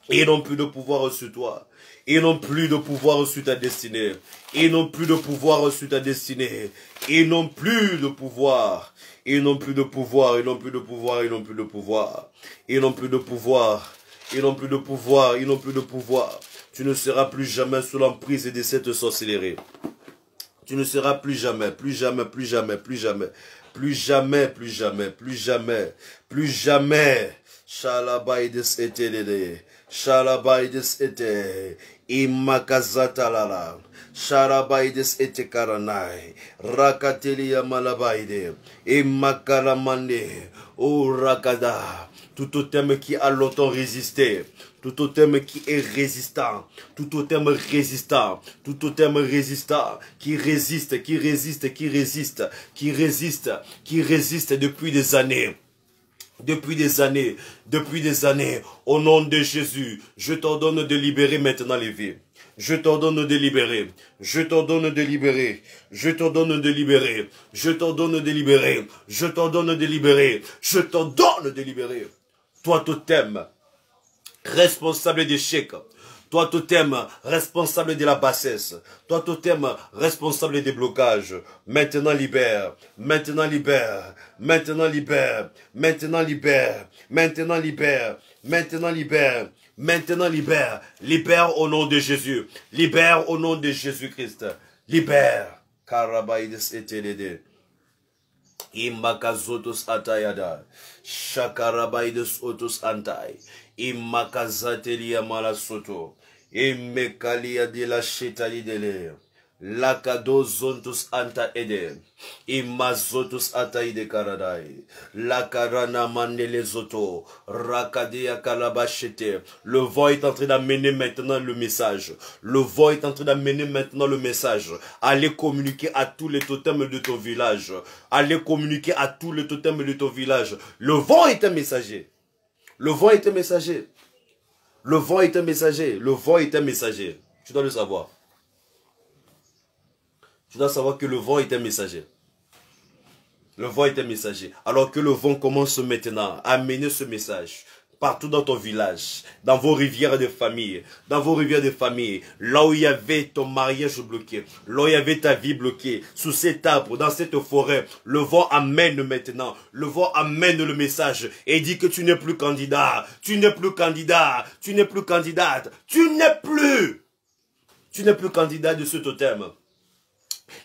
ils n'ont plus de pouvoir sur toi. Ils n'ont plus de pouvoir sur ta destinée. Ils n'ont plus de pouvoir sur ta destinée. Ils n'ont plus de pouvoir. Ils n'ont plus de pouvoir. Ils n'ont plus de pouvoir. Ils n'ont plus de pouvoir. Ils n'ont plus de pouvoir. Ils n'ont plus de pouvoir. Ils n'ont plus de pouvoir. Tu ne seras plus jamais sous l'emprise de cette sorcellerie. Tu ne seras plus jamais, plus jamais, plus jamais, plus jamais, plus jamais, plus jamais, plus jamais, plus jamais. Shalabaides etelele. Shalabaides ete. Imakazata lala. Shalabaides ete karanai. Rakatelia malabaide. Imakaramande. O rakada. tout totem qui a longtemps résisté, tout totem qui est résistant, tout totem résistant, tout totem résistant, qui résiste, qui résiste, qui résiste, qui résiste, qui résiste depuis des années. Depuis des années, au nom de Jésus, je t'ordonne de libérer maintenant les vies. Je t'ordonne de libérer, je t'ordonne de libérer, je t'ordonne de libérer, je t'ordonne de libérer, je t'ordonne de libérer, je t'ordonne de libérer. Toi, totem, responsable d'échec. Toi, totem, responsable de la bassesse. Toi, totem, responsable des blocages. Maintenant libère, maintenant libère, maintenant libère, maintenant libère, maintenant libère, maintenant libère, maintenant libère. Libère au nom de Jésus. Libère au nom de Jésus-Christ. Libère. Karabaïdes etelede. Imakazotos atayada. Shakarabaides otos antai. Imakazatelia malasoto. Imekalia de la chetali de l'air. Lakado zontus anta ede. Imazotus ataide karadai. Lakarana manele zoto. Rakadea kalabachete. Le vent est en train d'amener maintenant le message. Le vent est en train d'amener maintenant le message. Allez communiquer à tous les totems de ton village. Allez communiquer à tous les totems de ton village. Le vent est un messager. Le vent est un messager. Le vent est un messager. Le vent est un messager. Tu dois le savoir. Tu dois savoir que le vent est un messager. Le vent est un messager. Alors que le vent commence maintenant à amener ce message partout dans ton village, dans vos rivières de famille, dans vos rivières de famille, là où il y avait ton mariage bloqué, là où il y avait ta vie bloquée, sous cet arbre, dans cette forêt, le vent amène maintenant, le vent amène le message et dit que tu n'es plus candidat, tu n'es plus candidat, tu n'es plus candidate, tu n'es plus candidat de ce totem.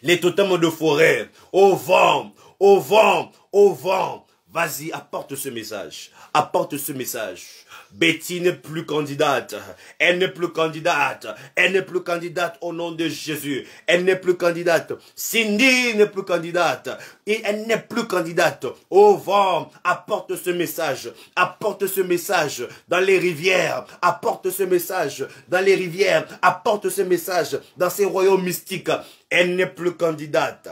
Les totems de forêt, au vent, au vent, au vent. Vas-y, apporte ce message. Apporte ce message. Betty n'est plus candidate. Elle n'est plus candidate. Elle n'est plus candidate au nom de Jésus. Elle n'est plus candidate. Cindy n'est plus candidate. Et elle n'est plus candidate. Au vent, apporte ce message. Apporte ce message dans les rivières. Apporte ce message dans les rivières. Apporte ce message dans ces royaumes mystiques. Elle n'est plus candidate.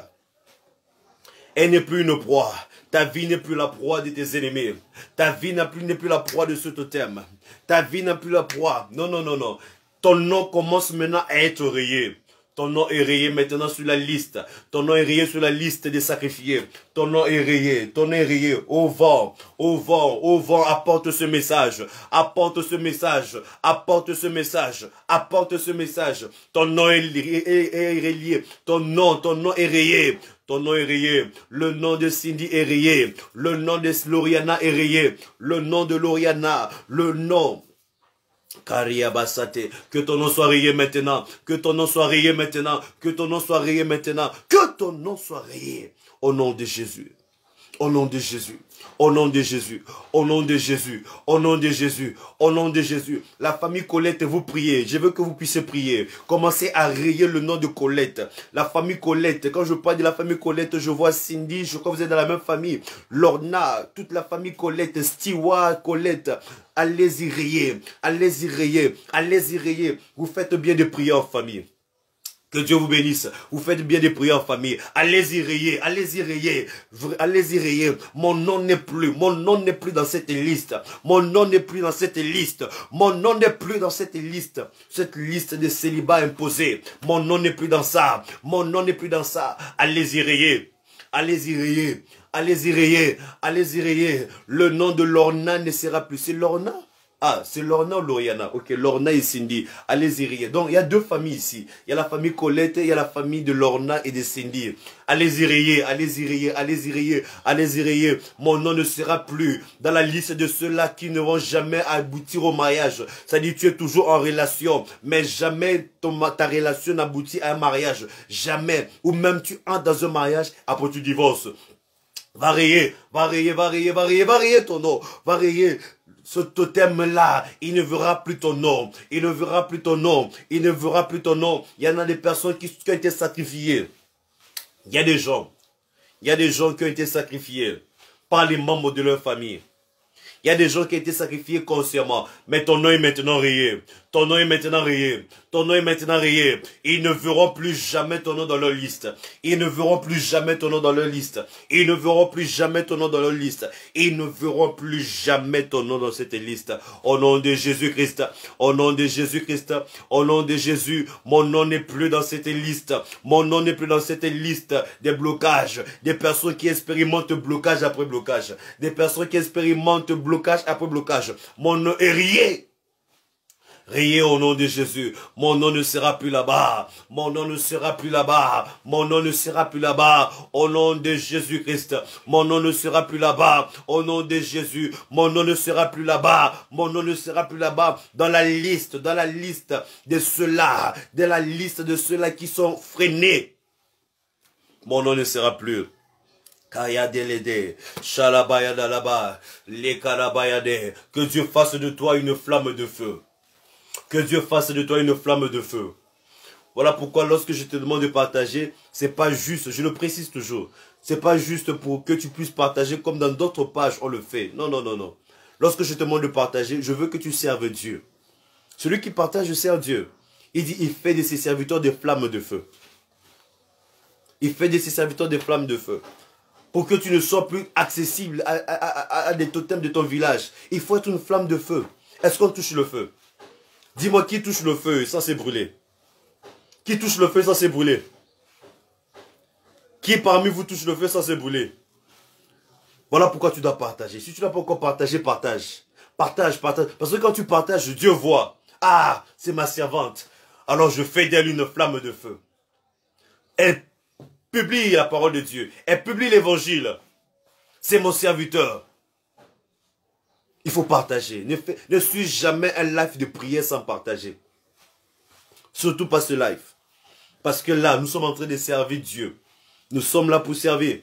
Elle n'est plus une proie. Ta vie n'est plus la proie de tes ennemis. Ta vie n'est plus la proie de ce totem. Ta vie n'est plus la proie. Non, non, non, non. Ton nom commence maintenant à être rayé. Ton nom est rayé maintenant sur la liste. Ton nom est rayé sur la liste des sacrifiés. Ton nom est rayé. Ton nom est rayé. Au vent, au vent, au vent, apporte ce message. Apporte ce message. Apporte ce message. Apporte ce message. Ton nom est rayé. Ton nom est rayé. Ton nom est rayé. Le nom de Cindy est rayé. Le nom de Loriana est rayé. Le nom de Loriana. Le nom. Kariabasate. Que ton nom soit rayé maintenant. Que ton nom soit rayé maintenant. Que ton nom soit rayé maintenant. Que ton nom soit rayé. Au nom de Jésus. Au nom de Jésus. Au nom de Jésus. Au nom de Jésus. Au nom de Jésus. Au nom de Jésus. La famille Colette, vous priez. Je veux que vous puissiez prier. Commencez à rayer le nom de Colette. La famille Colette. Quand je parle de la famille Colette, je vois Cindy. Je crois que vous êtes dans la même famille. Lorna. Toute la famille Colette. Stewart, Colette. Allez-y rayer. Allez-y rayer. Allez-y rayer. Vous faites bien de prier en famille. Que Dieu vous bénisse. Vous faites bien des prières en famille. Allez-y rayer, allez-y rayer, allez-y rayer. Mon nom n'est plus dans cette liste. Mon nom n'est plus dans cette liste. Mon nom n'est plus dans cette liste. Cette liste de célibat imposé. Mon nom n'est plus dans ça. Mon nom n'est plus dans ça. Allez-y rayer. Allez-y rayer. Allez-y rayer. Allez-y rayer. Le nom de Lorna ne sera plus. C'est Lorna? Ah, c'est Lorna ou Loriana? Ok, Lorna et Cindy. Allez-y rayer. Donc, il y a deux familles ici. Il y a la famille Colette et il y a la famille de Lorna et de Cindy. Allez-y rayer, allez-y rayer, allez-y rayer, allez-y rayer. Mon nom ne sera plus dans la liste de ceux-là qui ne vont jamais aboutir au mariage. Ça dit, tu es toujours en relation, mais jamais ta relation n'aboutit à un mariage. Jamais. Ou même tu entres dans un mariage, après tu divorces. Va rayer, va rayer, va rayer, va rayer, va rayer ton nom. Va rayer. Ce totem-là, il ne verra plus ton nom. Il ne verra plus ton nom. Il ne verra plus ton nom. Il y en a des personnes qui ont été sacrifiées. Il y a des gens. Il y a des gens qui ont été sacrifiés par les membres de leur famille. Il y a des gens qui ont été sacrifiés consciemment. Mais ton nom est maintenant rayé. Ton nom est maintenant rayé. Ton nom est maintenant rayé. Ils ne verront plus jamais ton nom dans leur liste. Ils ne verront plus jamais ton nom dans leur liste. Ils ne verront plus jamais ton nom dans leur liste. Ils ne verront plus jamais ton nom dans cette liste. Au nom de Jésus-Christ. Au nom de Jésus-Christ. Au nom de Jésus. Mon nom n'est plus dans cette liste. Mon nom n'est plus dans cette liste des blocages. Des personnes qui expérimentent blocage après blocage. Des personnes qui expérimentent blocage après blocage. Mon nom est rayé. Rayé au nom de Jésus. Mon nom ne sera plus là-bas. Mon nom ne sera plus là-bas. Mon nom ne sera plus là-bas. Au nom de Jésus-Christ. Mon nom ne sera plus là-bas. Au nom de Jésus. Mon nom ne sera plus là-bas. Mon nom ne sera plus là-bas. Dans la liste de ceux-là. Dans la liste de ceux-là qui sont freinés. Mon nom ne sera plus. Kaya delede, shalabaya dalaba, le karabayade. Que Dieu fasse de toi une flamme de feu. Que Dieu fasse de toi une flamme de feu. Voilà pourquoi lorsque je te demande de partager, c'est pas juste, je le précise toujours, c'est pas juste pour que tu puisses partager comme dans d'autres pages on le fait. Non, non, non, non. Lorsque je te demande de partager, je veux que tu serves Dieu. Celui qui partage sert Dieu. Il dit, il fait de ses serviteurs des flammes de feu. Il fait de ses serviteurs des flammes de feu. Pour que tu ne sois plus accessible à des totems de ton village, il faut être une flamme de feu. Est-ce qu'on touche le feu? Dis-moi qui touche le feu sans se brûler. Qui touche le feu sans se brûler? Qui parmi vous touche le feu sans se brûler? Voilà pourquoi tu dois partager. Si tu n'as pas encore partagé, partage. Partage, partage. Parce que quand tu partages, Dieu voit. Ah, c'est ma servante. Alors je fais d'elle une flamme de feu. Elle publie la parole de Dieu. Elle publie l'évangile. C'est mon serviteur. Il faut partager. Ne suis jamais un live de prière sans partager. Surtout pas ce live. Parce que là, nous sommes en train de servir Dieu. Nous sommes là pour servir.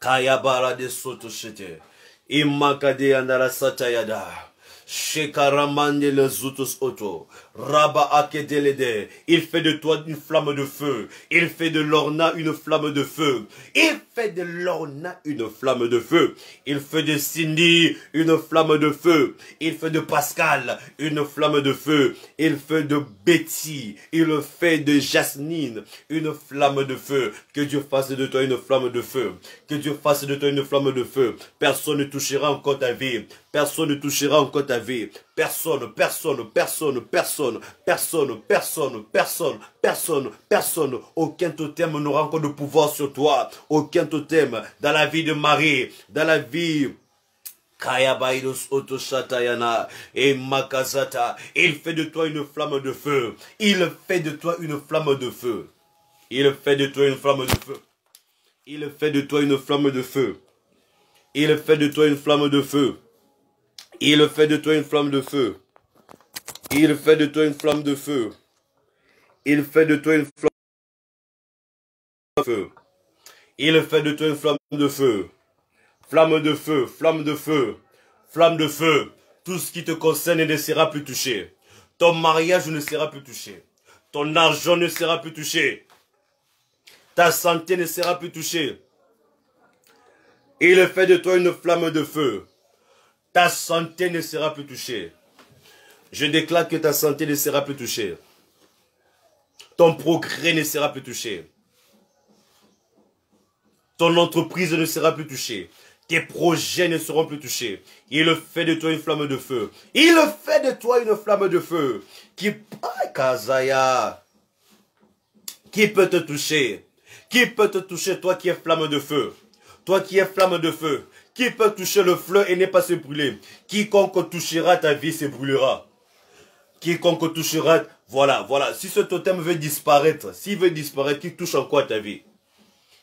Kayabara de soto shete. Imakade andara satayada. Shekaramande le zutus auto. Raba akedelede. Il fait de toi une flamme de feu. Il fait de Lorna une flamme de feu. Il fait de Lorna une flamme de feu. Il fait de Cindy une flamme de feu. Il fait de Pascal une flamme de feu. Il fait de Betty. Il fait de Jasmine une flamme de feu. Que Dieu fasse de toi une flamme de feu. Que Dieu fasse de toi une flamme de feu. Personne ne touchera encore ta vie. Personne ne touchera encore ta vie. Personne, personne, personne, personne, personne, personne, personne, personne, personne. Aucun totem n'aura encore de pouvoir sur toi. Aucun totem dans la vie de Marie, dans la vie. Kayabaïdos Otoshatayana et Makazata. Il fait de toi une flamme de feu. Il fait de toi une flamme de feu. Il fait de toi une flamme de feu. Il fait de toi une flamme de feu. Il fait de toi une flamme de feu. Il fait de toi une flamme de feu. Il fait de toi une flamme de feu. Il fait de toi une flamme de feu. Il fait de toi une flamme de feu. Flamme de feu, flamme de feu, flamme de feu. Tout ce qui te concerne ne sera plus touché. Ton mariage ne sera plus touché. Ton argent ne sera plus touché. Ta santé ne sera plus touchée. Il fait de toi une flamme de feu. Ta santé ne sera plus touchée. Je déclare que ta santé ne sera plus touchée. Ton progrès ne sera plus touché. Ton entreprise ne sera plus touchée. Tes projets ne seront plus touchés. Il fait de toi une flamme de feu. Il fait de toi une flamme de feu. Qui peut te toucher? Qui peut te toucher, toi qui es flamme de feu? Toi qui es flamme de feu. Qui peut toucher le feu et ne pas se brûler? Quiconque touchera ta vie se brûlera. Quiconque touchera, voilà, voilà. Si ce totem veut disparaître, s'il veut disparaître, qui touche en quoi ta vie?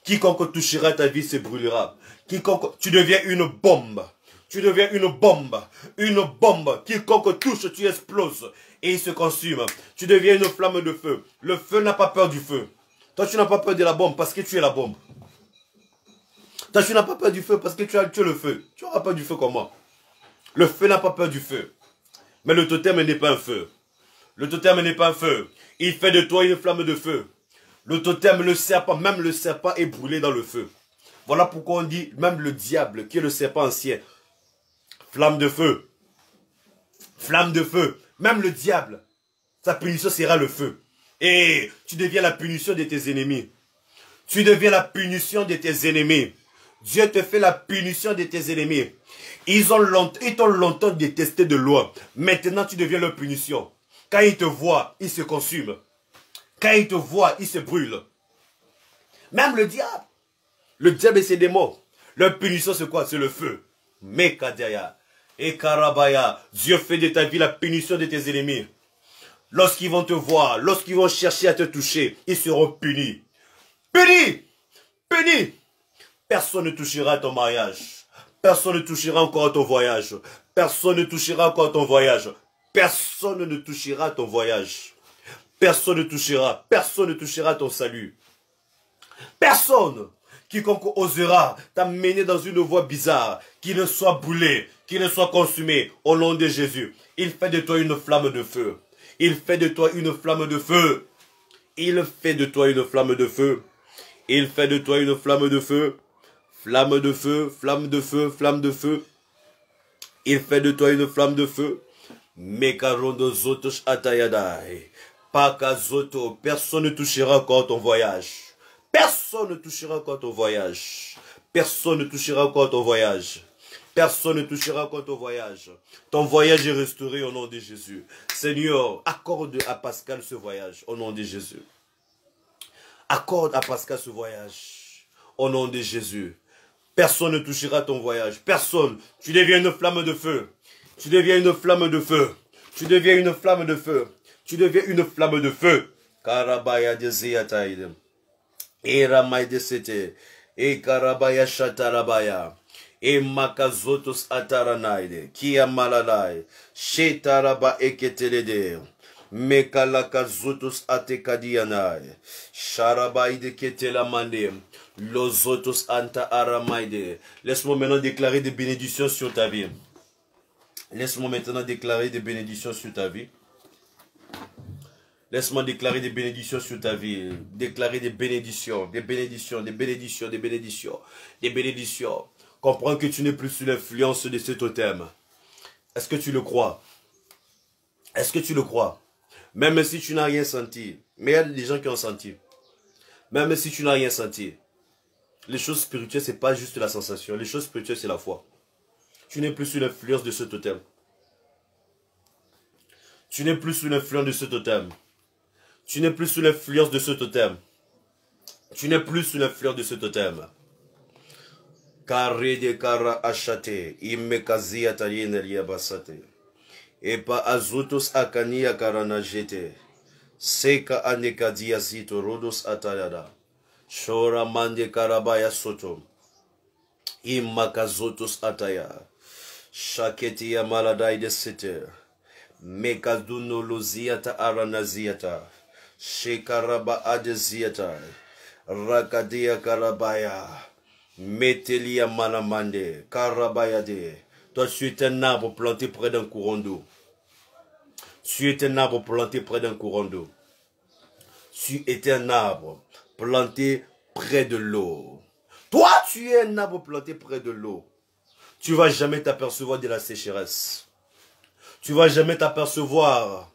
Quiconque touchera ta vie se brûlera. Quiconque, tu deviens une bombe. Tu deviens une bombe. Une bombe. Quiconque touche, tu exploses. Et il se consume. Tu deviens une flamme de feu. Le feu n'a pas peur du feu. Toi, tu n'as pas peur de la bombe parce que tu es la bombe. Toi, tu n'as pas peur du feu parce que tu es le feu. Tu n'auras pas du feu comment? Le feu n'a pas peur du feu. Mais le totem n'est pas un feu. Le totem n'est pas un feu. Il fait de toi une flamme de feu. Le totem, le serpent, même le serpent est brûlé dans le feu. Voilà pourquoi on dit même le diable, qui est le serpent ancien, flamme de feu. Flamme de feu. Même le diable, sa punition sera le feu. Et tu deviens la punition de tes ennemis. Tu deviens la punition de tes ennemis. Dieu te fait la punition de tes ennemis. Ils t'ont longtemps détesté de loin. Maintenant, tu deviens leur punition. Quand ils te voient, ils se consument. Quand ils te voient, ils se brûlent. Même le diable. Le diable et ses démons. Leur punition, c'est quoi? C'est le feu. Mekadaya. Et Karabaya. Dieu fait de ta vie la punition de tes ennemis. Lorsqu'ils vont te voir, lorsqu'ils vont chercher à te toucher, ils seront punis. Punis! Punis! Personne ne touchera à ton mariage. Personne ne touchera encore à ton voyage. Personne ne touchera encore à ton voyage. Personne ne touchera à ton voyage. Personne ne touchera. Personne ne touchera à ton salut. Personne. Quiconque osera t'amener dans une voie bizarre, qui ne soit brûlé, qui ne soit consumé, au nom de Jésus. Il fait de toi une flamme de feu. Il fait de toi une flamme de feu. Il fait de toi une flamme de feu. Il fait de toi une flamme de feu. Flamme de feu, flamme de feu, flamme de feu. Il fait de toi une flamme de feu. Mekarondo zotos atayadai. Pakazoto. Personne ne touchera encore ton voyage. Personne ne touchera encore ton voyage. Personne ne touchera encore ton voyage. Personne ne touchera encore ton voyage. Ton voyage est restauré au nom de Jésus. Seigneur, accorde à Pascal ce voyage au nom de Jésus. Accorde à Pascal ce voyage au nom de Jésus. Personne ne touchera ton voyage. Personne. Tu deviens une flamme de feu. Tu deviens une flamme de feu. Tu deviens une flamme de feu. Tu deviens une flamme de feu. Karabaya de Ziyataïd. Et Ramay de Sete. Et Karabaya Shatarabaya. Et Makazotos Ataranaide. Kia Malalai. Shetaraba Eketelede. Mekalakazotos Atekadianai. Sharabaide Ketelamande. Lozotos anta aramaide. Laisse-moi maintenant déclarer des bénédictions sur ta vie. Laisse-moi maintenant déclarer des bénédictions sur ta vie. Laisse-moi déclarer des bénédictions sur ta vie. Déclarer des bénédictions, des bénédictions, des bénédictions, des bénédictions, des bénédictions. Comprends que tu n'es plus sous l'influence de ce totem. Est-ce que tu le crois? Est-ce que tu le crois? Même si tu n'as rien senti. Mais il y a des gens qui ont senti. Même si tu n'as rien senti. Les choses spirituelles, ce n'est pas juste la sensation. Les choses spirituelles, c'est la foi. Tu n'es plus sous l'influence de ce totem. Tu n'es plus sous l'influence de ce totem. Tu n'es plus sous l'influence de ce totem. Tu n'es plus sous l'influence de ce totem. Carré de cara achate. Imekazia tayene liabasate. Et pas azutos akania karanajete. Seka anekadia zito rodos atayada. Shora mande karabaya soto. Imakazotos ataya. Shaketi ya maladai de sete. Mekaduno loziata aranaziata. Shekaraba adeziata. Rakadia karabaya. Metelia malamande. Karabaya de. Toi, tu es un arbre planté près d'un courant d'eau. Tu es un arbre planté près d'un courant d'eau. Tu es un arbre planté près de l'eau. Toi, tu es un arbre planté près de l'eau. Tu ne vas jamais t'apercevoir de la sécheresse. Tu ne vas jamais t'apercevoir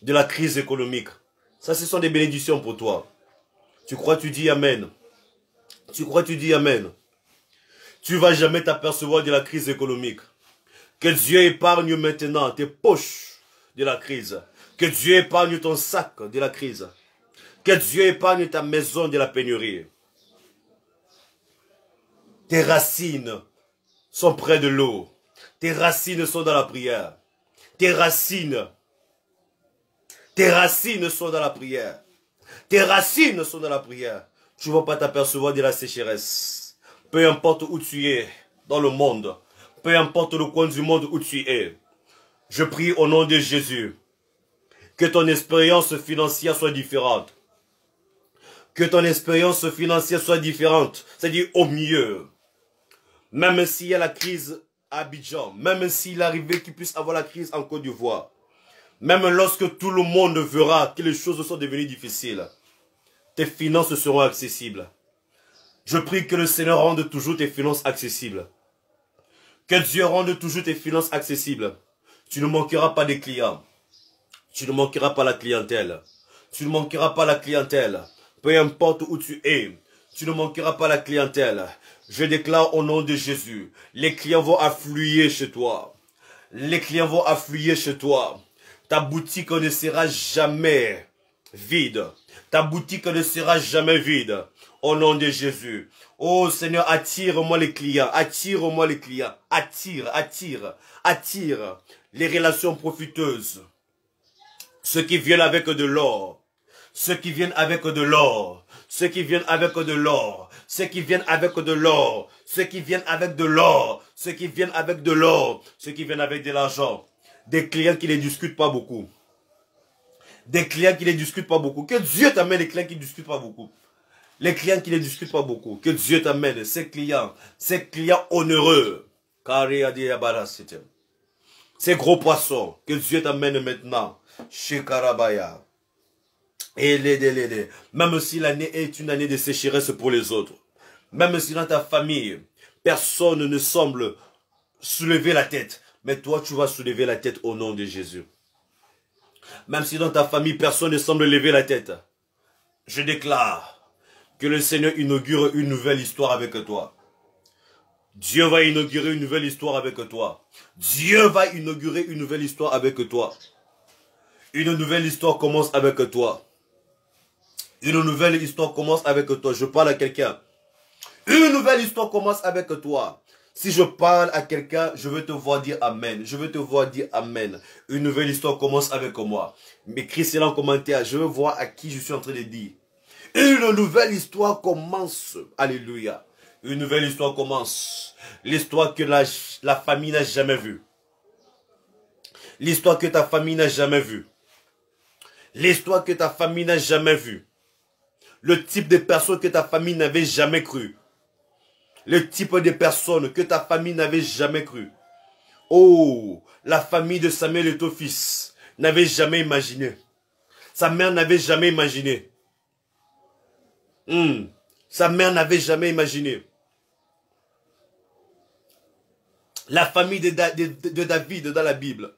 de la crise économique. Ça, ce sont des bénédictions pour toi. Tu crois, tu dis Amen. Tu crois, tu dis Amen. Tu ne vas jamais t'apercevoir de la crise économique. Que Dieu épargne maintenant tes poches de la crise. Que Dieu épargne ton sac de la crise. Que Dieu épargne ta maison de la pénurie. Tes racines sont près de l'eau. Tes racines sont dans la prière. Tes racines sont dans la prière. Tes racines sont dans la prière. Tu ne vas pas t'apercevoir de la sécheresse. Peu importe où tu es dans le monde. Peu importe le coin du monde où tu es. Je prie au nom de Jésus. Que ton expérience financière soit différente. Que ton expérience financière soit différente. C'est-à-dire au mieux. Même s'il y a la crise à Abidjan. Même s'il arrivait qu'il puisse avoir la crise en Côte d'Ivoire. Même lorsque tout le monde verra que les choses sont devenues difficiles. Tes finances seront accessibles. Je prie que le Seigneur rende toujours tes finances accessibles. Que Dieu rende toujours tes finances accessibles. Tu ne manqueras pas de clients. Tu ne manqueras pas la clientèle. Tu ne manqueras pas la clientèle. Peu importe où tu es, tu ne manqueras pas la clientèle. Je déclare au nom de Jésus, les clients vont affluer chez toi. Les clients vont affluer chez toi. Ta boutique ne sera jamais vide. Ta boutique ne sera jamais vide. Au nom de Jésus. Oh Seigneur, attire-moi les clients. Attire-moi les clients. Attire, attire, attire les relations profiteuses. Ceux qui viennent avec de l'or. Ceux qui viennent avec de l'or. Ceux qui viennent avec de l'or. Ceux qui viennent avec de l'or. Ceux qui viennent avec de l'or. Ceux qui viennent avec de l'or. Ceux qui viennent avec de l'argent. Des clients qui ne discutent pas beaucoup. Des clients qui ne discutent pas beaucoup. Que Dieu t'amène des clients qui ne discutent pas beaucoup. Les clients qui ne discutent pas beaucoup. Que Dieu t'amène ces clients onéreux. Ces gros poissons. Que Dieu t'amène maintenant. Chez Karabaya. Et même si l'année est une année de sécheresse pour les autres. Même si dans ta famille, personne ne semble soulever la tête. Mais toi, tu vas soulever la tête au nom de Jésus. Même si dans ta famille, personne ne semble lever la tête. Je déclare que le Seigneur inaugure une nouvelle histoire avec toi. Dieu va inaugurer une nouvelle histoire avec toi. Dieu va inaugurer une nouvelle histoire avec toi. Une nouvelle histoire commence avec toi. Une nouvelle histoire commence avec toi. Je parle à quelqu'un. Une nouvelle histoire commence avec toi. Si je parle à quelqu'un, je veux te voir dire Amen. Je veux te voir dire Amen. Une nouvelle histoire commence avec moi. M'écris cela en commentaire. Je veux voir à qui je suis en train de dire. Une nouvelle histoire commence. Alléluia. Une nouvelle histoire commence. L'histoire que la famille n'a jamais vue. L'histoire que ta famille n'a jamais vue. L'histoire que ta famille n'a jamais vue. Le type de personne que ta famille n'avait jamais cru. Le type de personne que ta famille n'avait jamais cru. Oh, la famille de Samuel et ton fils n'avait jamais imaginé. Sa mère n'avait jamais imaginé. Sa mère n'avait jamais imaginé. La famille de David dans la Bible.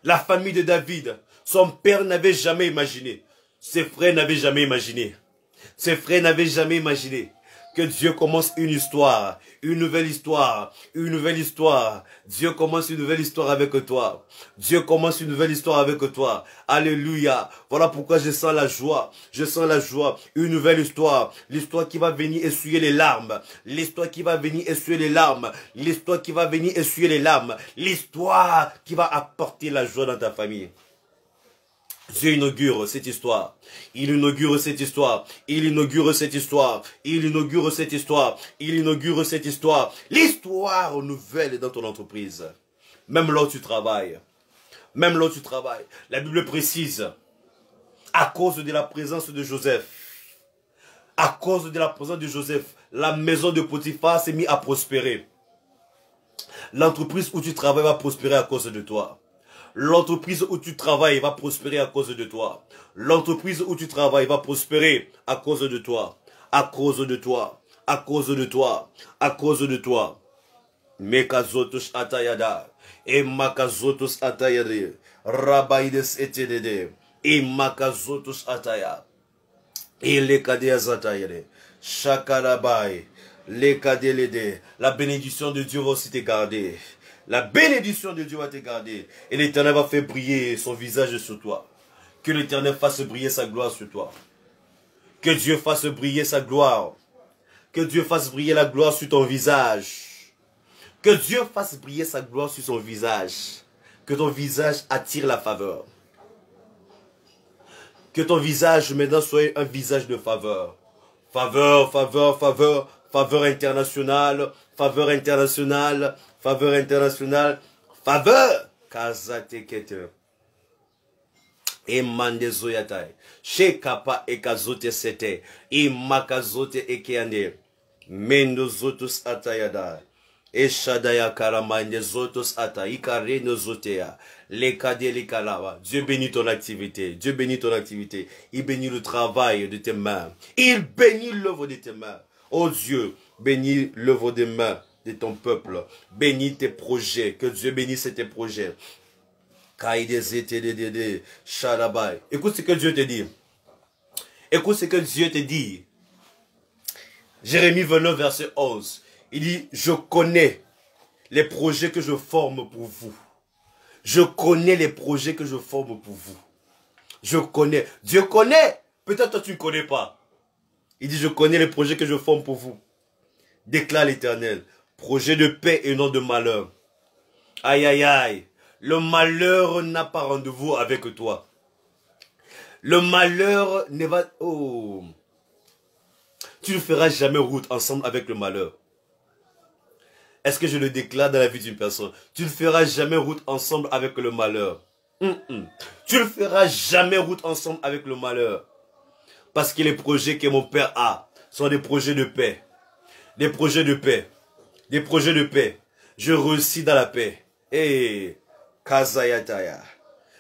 La famille de David. Son père n'avait jamais imaginé. Ses frères n'avaient jamais imaginé. Ses frères n'avaient jamais imaginé que Dieu commence une histoire, une nouvelle histoire, une nouvelle histoire. Dieu commence une nouvelle histoire avec toi. Dieu commence une nouvelle histoire avec toi. Alléluia. Voilà pourquoi je sens la joie. Je sens la joie. Une nouvelle histoire. L'histoire qui va venir essuyer les larmes. L'histoire qui va venir essuyer les larmes. L'histoire qui va venir essuyer les larmes. L'histoire qui va apporter la joie dans ta famille. Dieu inaugure cette histoire. Il inaugure cette histoire. Il inaugure cette histoire. Il inaugure cette histoire. Il inaugure cette histoire. L'histoire nouvelle dans ton entreprise. Même là où tu travailles. Même là où tu travailles. La Bible précise. À cause de la présence de Joseph. À cause de la présence de Joseph. La maison de Potiphar s'est mise à prospérer. L'entreprise où tu travailles va prospérer à cause de toi. L'entreprise où tu travailles va prospérer à cause de toi. L'entreprise où tu travailles va prospérer à cause de toi. À cause de toi. À cause de toi. À cause de toi. Mekazotus atayada. Et makazotus atayade. Rabaides etedede. Et makazotus ataya. Et les kadeas atayade. Shakarabai. Les kadelede. La bénédiction de Dieu va aussi te garder. La bénédiction de Dieu va te garder. Et l'Éternel va faire briller son visage sur toi. Que l'Éternel fasse briller sa gloire sur toi. Que Dieu fasse briller sa gloire. Que Dieu fasse briller la gloire sur ton visage. Que Dieu fasse briller sa gloire sur son visage. Que ton visage attire la faveur. Que ton visage maintenant soit un visage de faveur. Faveur, faveur, faveur. Faveur internationale. Faveur internationale. Faveur internationale. Faveur. Kazatekete. E mandezo yatai. Shekapa ekazote sete. E makazote ekeande. Mendo zotus atayada. E shadaya karamande zotus ata. Ikare no zotea. Les cadets, les calabas. Dieu bénit ton activité. Dieu bénit ton activité. Il bénit le travail de tes mains. Il bénit l'œuvre de tes mains. Oh Dieu, bénis l'œuvre des mains de ton peuple. Bénis tes projets. Que Dieu bénisse tes projets. Écoute ce que Dieu te dit. Écoute ce que Dieu te dit. Jérémie 29, verset 11. Il dit, je connais les projets que je forme pour vous. Je connais les projets que je forme pour vous. Je connais. Dieu connaît. Peut-être toi tu ne connais pas. Il dit, je connais les projets que je forme pour vous. Déclare l'Éternel. Projet de paix et non de malheur. Aïe, aïe, aïe. Le malheur n'a pas rendez-vous avec toi. Le malheur ne va... Oh. Tu ne feras jamais route ensemble avec le malheur. Est-ce que je le déclare dans la vie d'une personne? Tu ne feras jamais route ensemble avec le malheur. Tu ne feras jamais route ensemble avec le malheur. Parce que les projets que mon père a sont des projets de paix. Des projets de paix. Des projets de paix. Je réussis dans la paix. Et Kazayataya.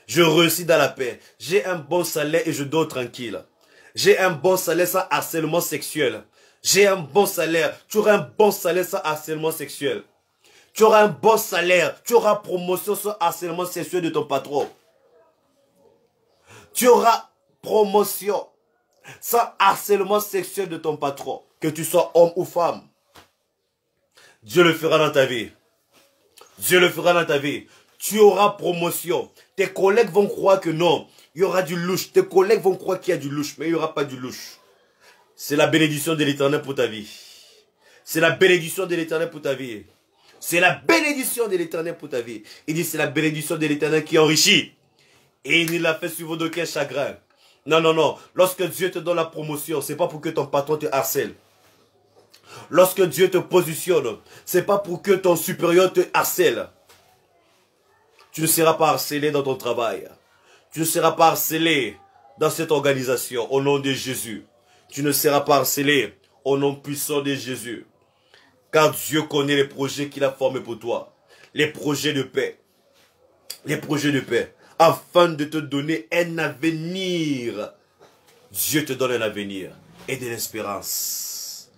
Je réussis dans la paix. J'ai un bon salaire et je dors tranquille. J'ai un bon salaire sans harcèlement sexuel. J'ai un bon salaire. Tu auras un bon salaire sans harcèlement sexuel. Tu auras un bon salaire. Tu auras promotion sans harcèlement sexuel de ton patron. Tu auras promotion sans harcèlement sexuel de ton patron. Que tu sois homme ou femme. Dieu le fera dans ta vie. Dieu le fera dans ta vie. Tu auras promotion. Tes collègues vont croire que non. Il y aura du louche. Tes collègues vont croire qu'il y a du louche. Mais il n'y aura pas du louche. C'est la bénédiction de l'Éternel pour ta vie. C'est la bénédiction de l'Éternel pour ta vie. C'est la bénédiction de l'Éternel pour ta vie. Il dit c'est la bénédiction de l'Éternel qui enrichit. Et il ne l'a fait suivre d'aucun chagrin. Non, non, non. Lorsque Dieu te donne la promotion, ce n'est pas pour que ton patron te harcèle. Lorsque Dieu te positionne, ce n'est pas pour que ton supérieur te harcèle. Tu ne seras pas harcelé dans ton travail. Tu ne seras pas harcelé dans cette organisation au nom de Jésus. Tu ne seras pas harcelé au nom puissant de Jésus. Car Dieu connaît les projets qu'il a formés pour toi. Les projets de paix. Les projets de paix. Afin de te donner un avenir. Dieu te donne un avenir et de l'espérance.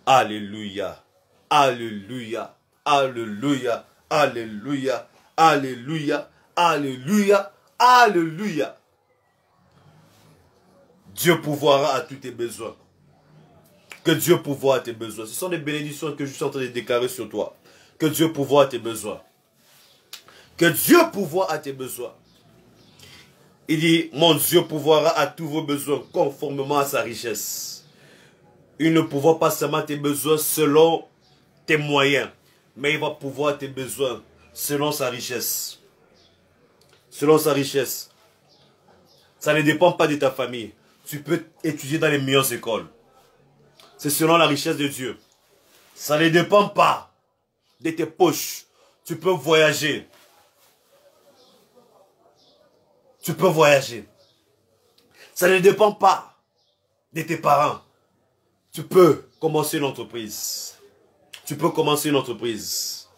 Alléluia. Alléluia. Alléluia. Alléluia. Alléluia. Alléluia. Alléluia. Dieu pourvoira à tous tes besoins. Que Dieu pourvoie à tes besoins. Ce sont des bénédictions que je suis en train de déclarer sur toi. Que Dieu pourvoie à tes besoins. Que Dieu pourvoie à tes besoins. Il dit, mon Dieu pourvoira à tous vos besoins conformément à sa richesse. Il ne pourvoit pas seulement à tes besoins selon tes moyens, mais il va pourvoir à tes besoins selon sa richesse. Selon sa richesse. Ça ne dépend pas de ta famille. Tu peux étudier dans les meilleures écoles. C'est selon la richesse de Dieu. Ça ne dépend pas de tes poches. Tu peux voyager. Tu peux voyager. Ça ne dépend pas de tes parents. Tu peux commencer une entreprise. Tu peux commencer une entreprise.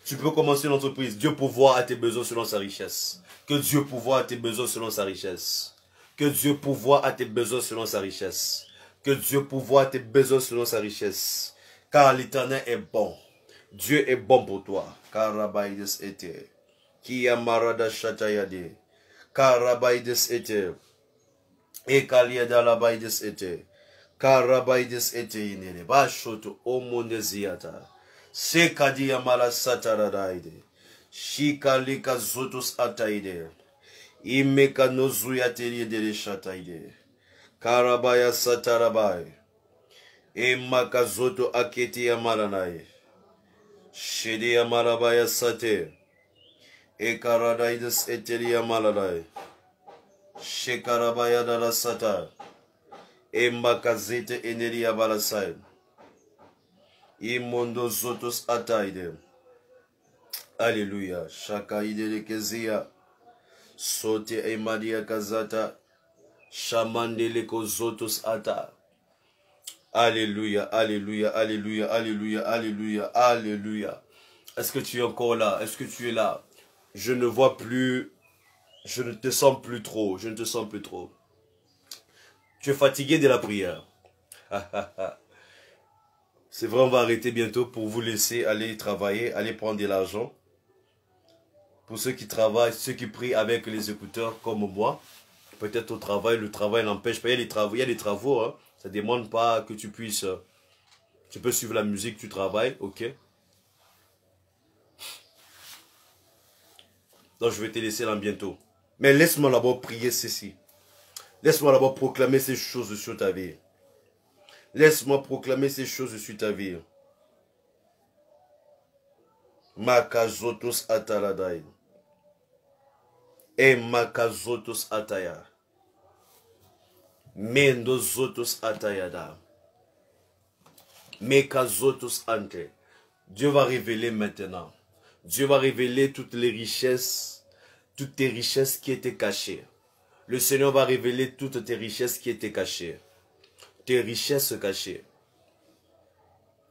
Tu peux commencer une entreprise. Dieu pourvoit à tes besoins selon sa richesse. Que Dieu pourvoie à tes besoins selon sa richesse. Que Dieu pourvoie à tes besoins selon sa richesse. Que Dieu pourvoie à tes besoins selon sa richesse. Car l'Éternel est bon. Dieu est bon pour toi. Karabaïdes était. Kiyamarada Shatayade. Karabaïdes était. Et Kaliada Labaides était. Karabaïdes était inene. Bashoto omondeziata. Sekadia mala sataradaide. Shikalika zotus ataide. Imeka nozuya terie de shataide. Karabaya satarabai. Emaka zoto aketi yamalanae. Shedi yamalabaya sate. Ekaradaides eteri yamalanae. Shekarabaya dala sata. Emaka zete eneri yabalasai. Imondo zotos ataide. Alléluia. Shakaide de kezia. Sote emadia kazata. Shamandele kozotos ata. Alléluia, alléluia, alléluia, alléluia, alléluia, alléluia. Est-ce que tu es encore là? Est-ce que tu es là? Je ne vois plus. Je ne te sens plus trop. Je ne te sens plus trop. Tu es fatigué de la prière. C'est vrai, on va arrêter bientôt pour vous laisser aller travailler, aller prendre de l'argent. Pour ceux qui travaillent, ceux qui prient avec les écouteurs comme moi, peut-être au travail, le travail n'empêche pas. Il y a des travaux, hein. Ça ne demande pas que tu puisses... Tu peux suivre la musique, tu travailles, ok. Donc je vais te laisser là bientôt. Mais laisse-moi d'abord prier ceci. Laisse-moi d'abord proclamer ces choses sur ta vie. Laisse-moi proclamer ces choses sur ta vie. Makazotos ataladai. E makazotos ataya. Mendozotos atayada. Mekazotos ante. Dieu va révéler maintenant. Dieu va révéler toutes les richesses, toutes tes richesses qui étaient cachées. Le Seigneur va révéler toutes tes richesses qui étaient cachées. Tes richesses cachées.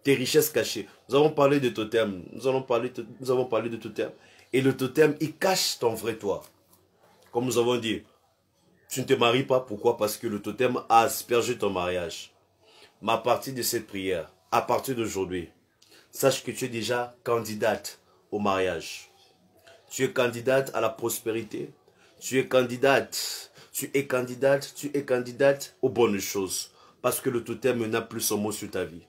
Tes richesses cachées. Nous avons parlé de totem. Nous avons parlé de totem. Et le totem, il cache ton vrai toi. Comme nous avons dit, tu ne te maries pas. Pourquoi? Parce que le totem a aspergé ton mariage. Mais à partir de cette prière, à partir d'aujourd'hui, sache que tu es déjà candidate au mariage. Tu es candidate à la prospérité. Tu es candidate aux bonnes choses. Parce que le totem n'a plus son mot sur ta vie.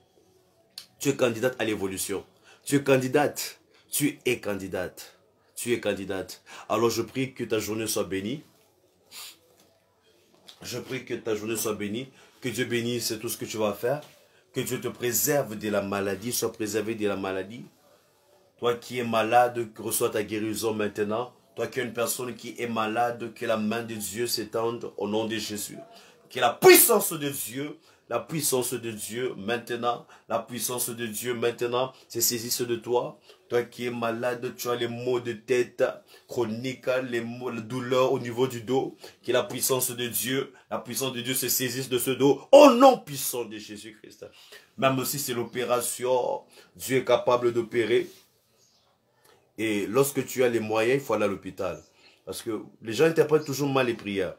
Tu es candidate à l'évolution. Tu es candidate. Tu es candidate. Tu es candidate. Alors je prie que ta journée soit bénie. Je prie que ta journée soit bénie. Que Dieu bénisse tout ce que tu vas faire. Que Dieu te préserve de la maladie. Sois préservé de la maladie. Toi qui es malade, reçois ta guérison maintenant. Toi qui es une personne qui est malade, que la main de Dieu s'étende au nom de Jésus. Que la puissance de Dieu maintenant, la puissance de Dieu maintenant se saisisse de toi. Toi qui es malade, tu as les maux de tête chroniques, les douleurs au niveau du dos. Que la puissance de Dieu se saisisse de ce dos au nom puissant de Jésus-Christ. Même si c'est l'opération, Dieu est capable d'opérer. Et lorsque tu as les moyens, il faut aller à l'hôpital. Parce que les gens interprètent toujours mal les prières.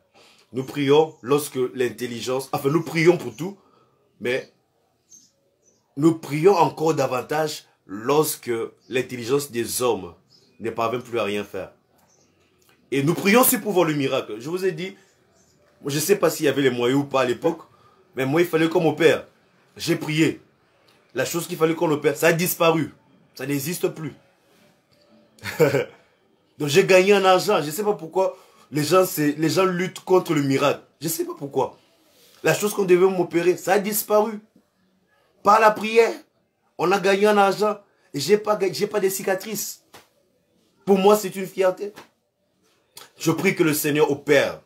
Nous prions lorsque l'intelligence... Enfin, nous prions pour tout. Mais nous prions encore davantage lorsque l'intelligence des hommes ne parvient plus à rien faire. Et nous prions aussi pour voir le miracle. Je vous ai dit, je ne sais pas s'il y avait les moyens ou pas à l'époque. Mais moi, il fallait qu'on m'opère. J'ai prié. La chose qu'il fallait qu'on opère, ça a disparu. Ça n'existe plus. Donc j'ai gagné en argent. Je ne sais pas pourquoi les gens luttent contre le miracle. Je ne sais pas pourquoi. La chose qu'on devait m'opérer, ça a disparu. Par la prière, on a gagné en argent. Et j'ai pas de cicatrices. Pour moi, c'est une fierté. Je prie que le Seigneur opère.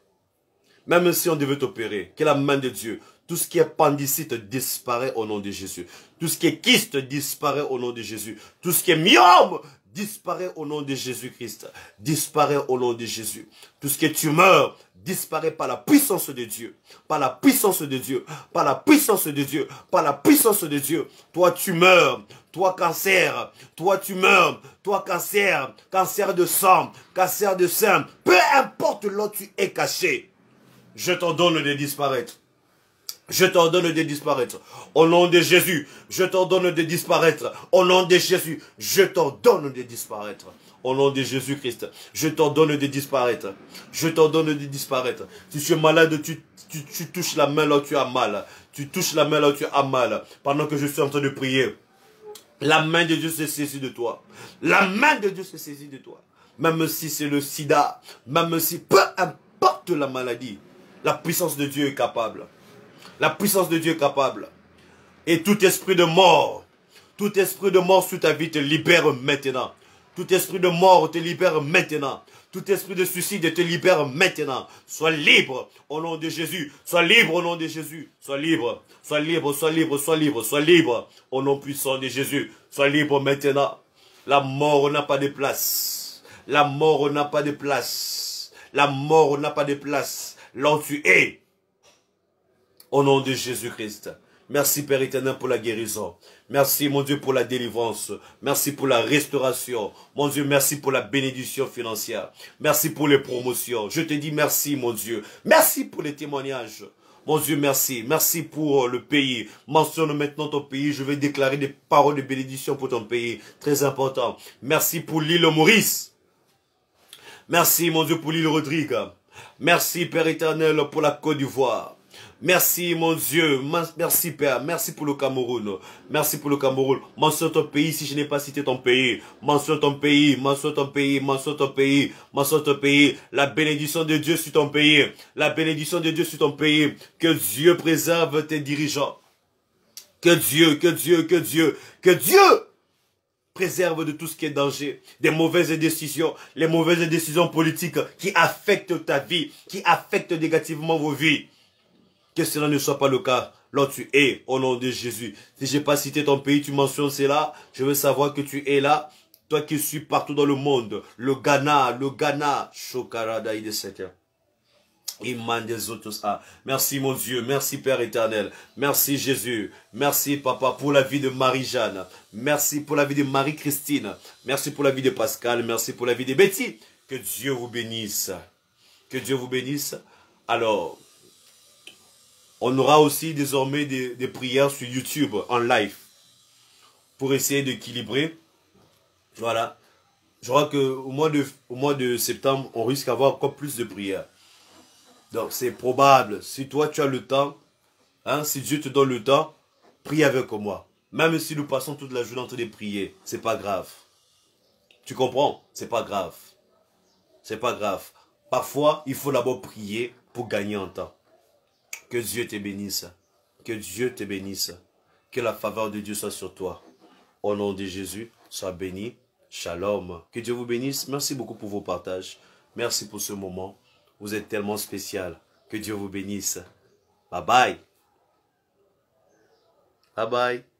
Même si on devait t'opérer, que la main de Dieu, tout ce qui est appendicite disparaît au nom de Jésus. Tout ce qui est kyste disparaît au nom de Jésus. Tout ce qui est myome disparaît au nom de Jésus-Christ. Disparaît au nom de Jésus. Tout ce qui est tumeur disparaît par la puissance de Dieu. Par la puissance de Dieu. Par la puissance de Dieu. Par la puissance de Dieu. Toi tumeur. Toi cancer. Toi tumeur. Toi cancer. Cancer de sang. Cancer de sein. Peu importe là où tu es caché. Je t'ordonne de disparaître. Je t'ordonne de disparaître. Au nom de Jésus, je t'ordonne de disparaître. Au nom de Jésus, je t'ordonne de disparaître. Au nom de Jésus-Christ, je t'ordonne de disparaître. Je t'ordonne de disparaître. Si tu es malade, tu touches la main là où tu as mal. Tu touches la main là où tu as mal. Pendant que je suis en train de prier, la main de Dieu se saisit de toi. La main de Dieu se saisit de toi. Même si c'est le sida, même si peu importe la maladie, la puissance de Dieu est capable. La puissance de Dieu est capable. Et tout esprit de mort sur ta vie te libère maintenant. Tout esprit de mort te libère maintenant. Tout esprit de suicide te libère maintenant. Sois libre au nom de Jésus. Sois libre au nom de Jésus. Sois libre. Sois libre, sois libre, sois libre, sois libre. Au nom puissant de Jésus. Sois libre maintenant. La mort n'a pas de place. La mort n'a pas de place. La mort n'a pas de place. Là où tu es. Au nom de Jésus-Christ. Merci Père éternel pour la guérison. Merci mon Dieu pour la délivrance. Merci pour la restauration. Mon Dieu, merci pour la bénédiction financière. Merci pour les promotions. Je te dis merci mon Dieu. Merci pour les témoignages. Mon Dieu, merci. Merci pour le pays. Mentionne maintenant ton pays. Je vais déclarer des paroles de bénédiction pour ton pays. Très important. Merci pour l'île Maurice. Merci, mon Dieu, pour l'île Rodrigue. Merci, Père éternel, pour la Côte d'Ivoire. Merci, mon Dieu. Merci, Père. Merci pour le Cameroun. Merci pour le Cameroun. Mentionne ton pays si je n'ai pas cité ton pays. Mentionne ton pays. Mentionne ton pays. Mentionne ton pays. Mentionne ton pays. La bénédiction de Dieu sur ton pays. La bénédiction de Dieu sur ton pays. Que Dieu préserve tes dirigeants. Que Dieu préserve de tout ce qui est danger, des mauvaises décisions, les mauvaises décisions politiques qui affectent ta vie, qui affectent négativement vos vies. Que cela ne soit pas le cas. Là, tu es au nom de Jésus. Si je n'ai pas cité ton pays, tu mentionnes cela. Je veux savoir que tu es là. Toi qui suis partout dans le monde. Le Ghana. Shokarada de Seigneur. Merci mon Dieu, merci Père éternel, merci Jésus, merci Papa pour la vie de Marie-Jeanne, merci pour la vie de Marie-Christine, merci pour la vie de Pascal, merci pour la vie de Betty. Que Dieu vous bénisse, que Dieu vous bénisse. Alors, on aura aussi désormais des prières sur YouTube en live pour essayer d'équilibrer. Voilà, je crois qu'au mois de septembre, on risque d'avoir encore plus de prières. Donc c'est probable, si toi tu as le temps, hein, si Dieu te donne le temps, prie avec moi. Même si nous passons toute la journée en train de prier, c'est pas grave. Tu comprends? C'est pas grave. C'est pas grave. Parfois, il faut d'abord prier pour gagner en temps. Que Dieu te bénisse. Que Dieu te bénisse. Que la faveur de Dieu soit sur toi. Au nom de Jésus, sois béni. Shalom. Que Dieu vous bénisse. Merci beaucoup pour vos partages. Merci pour ce moment. Vous êtes tellement spécial. Que Dieu vous bénisse. Bye bye. Bye bye.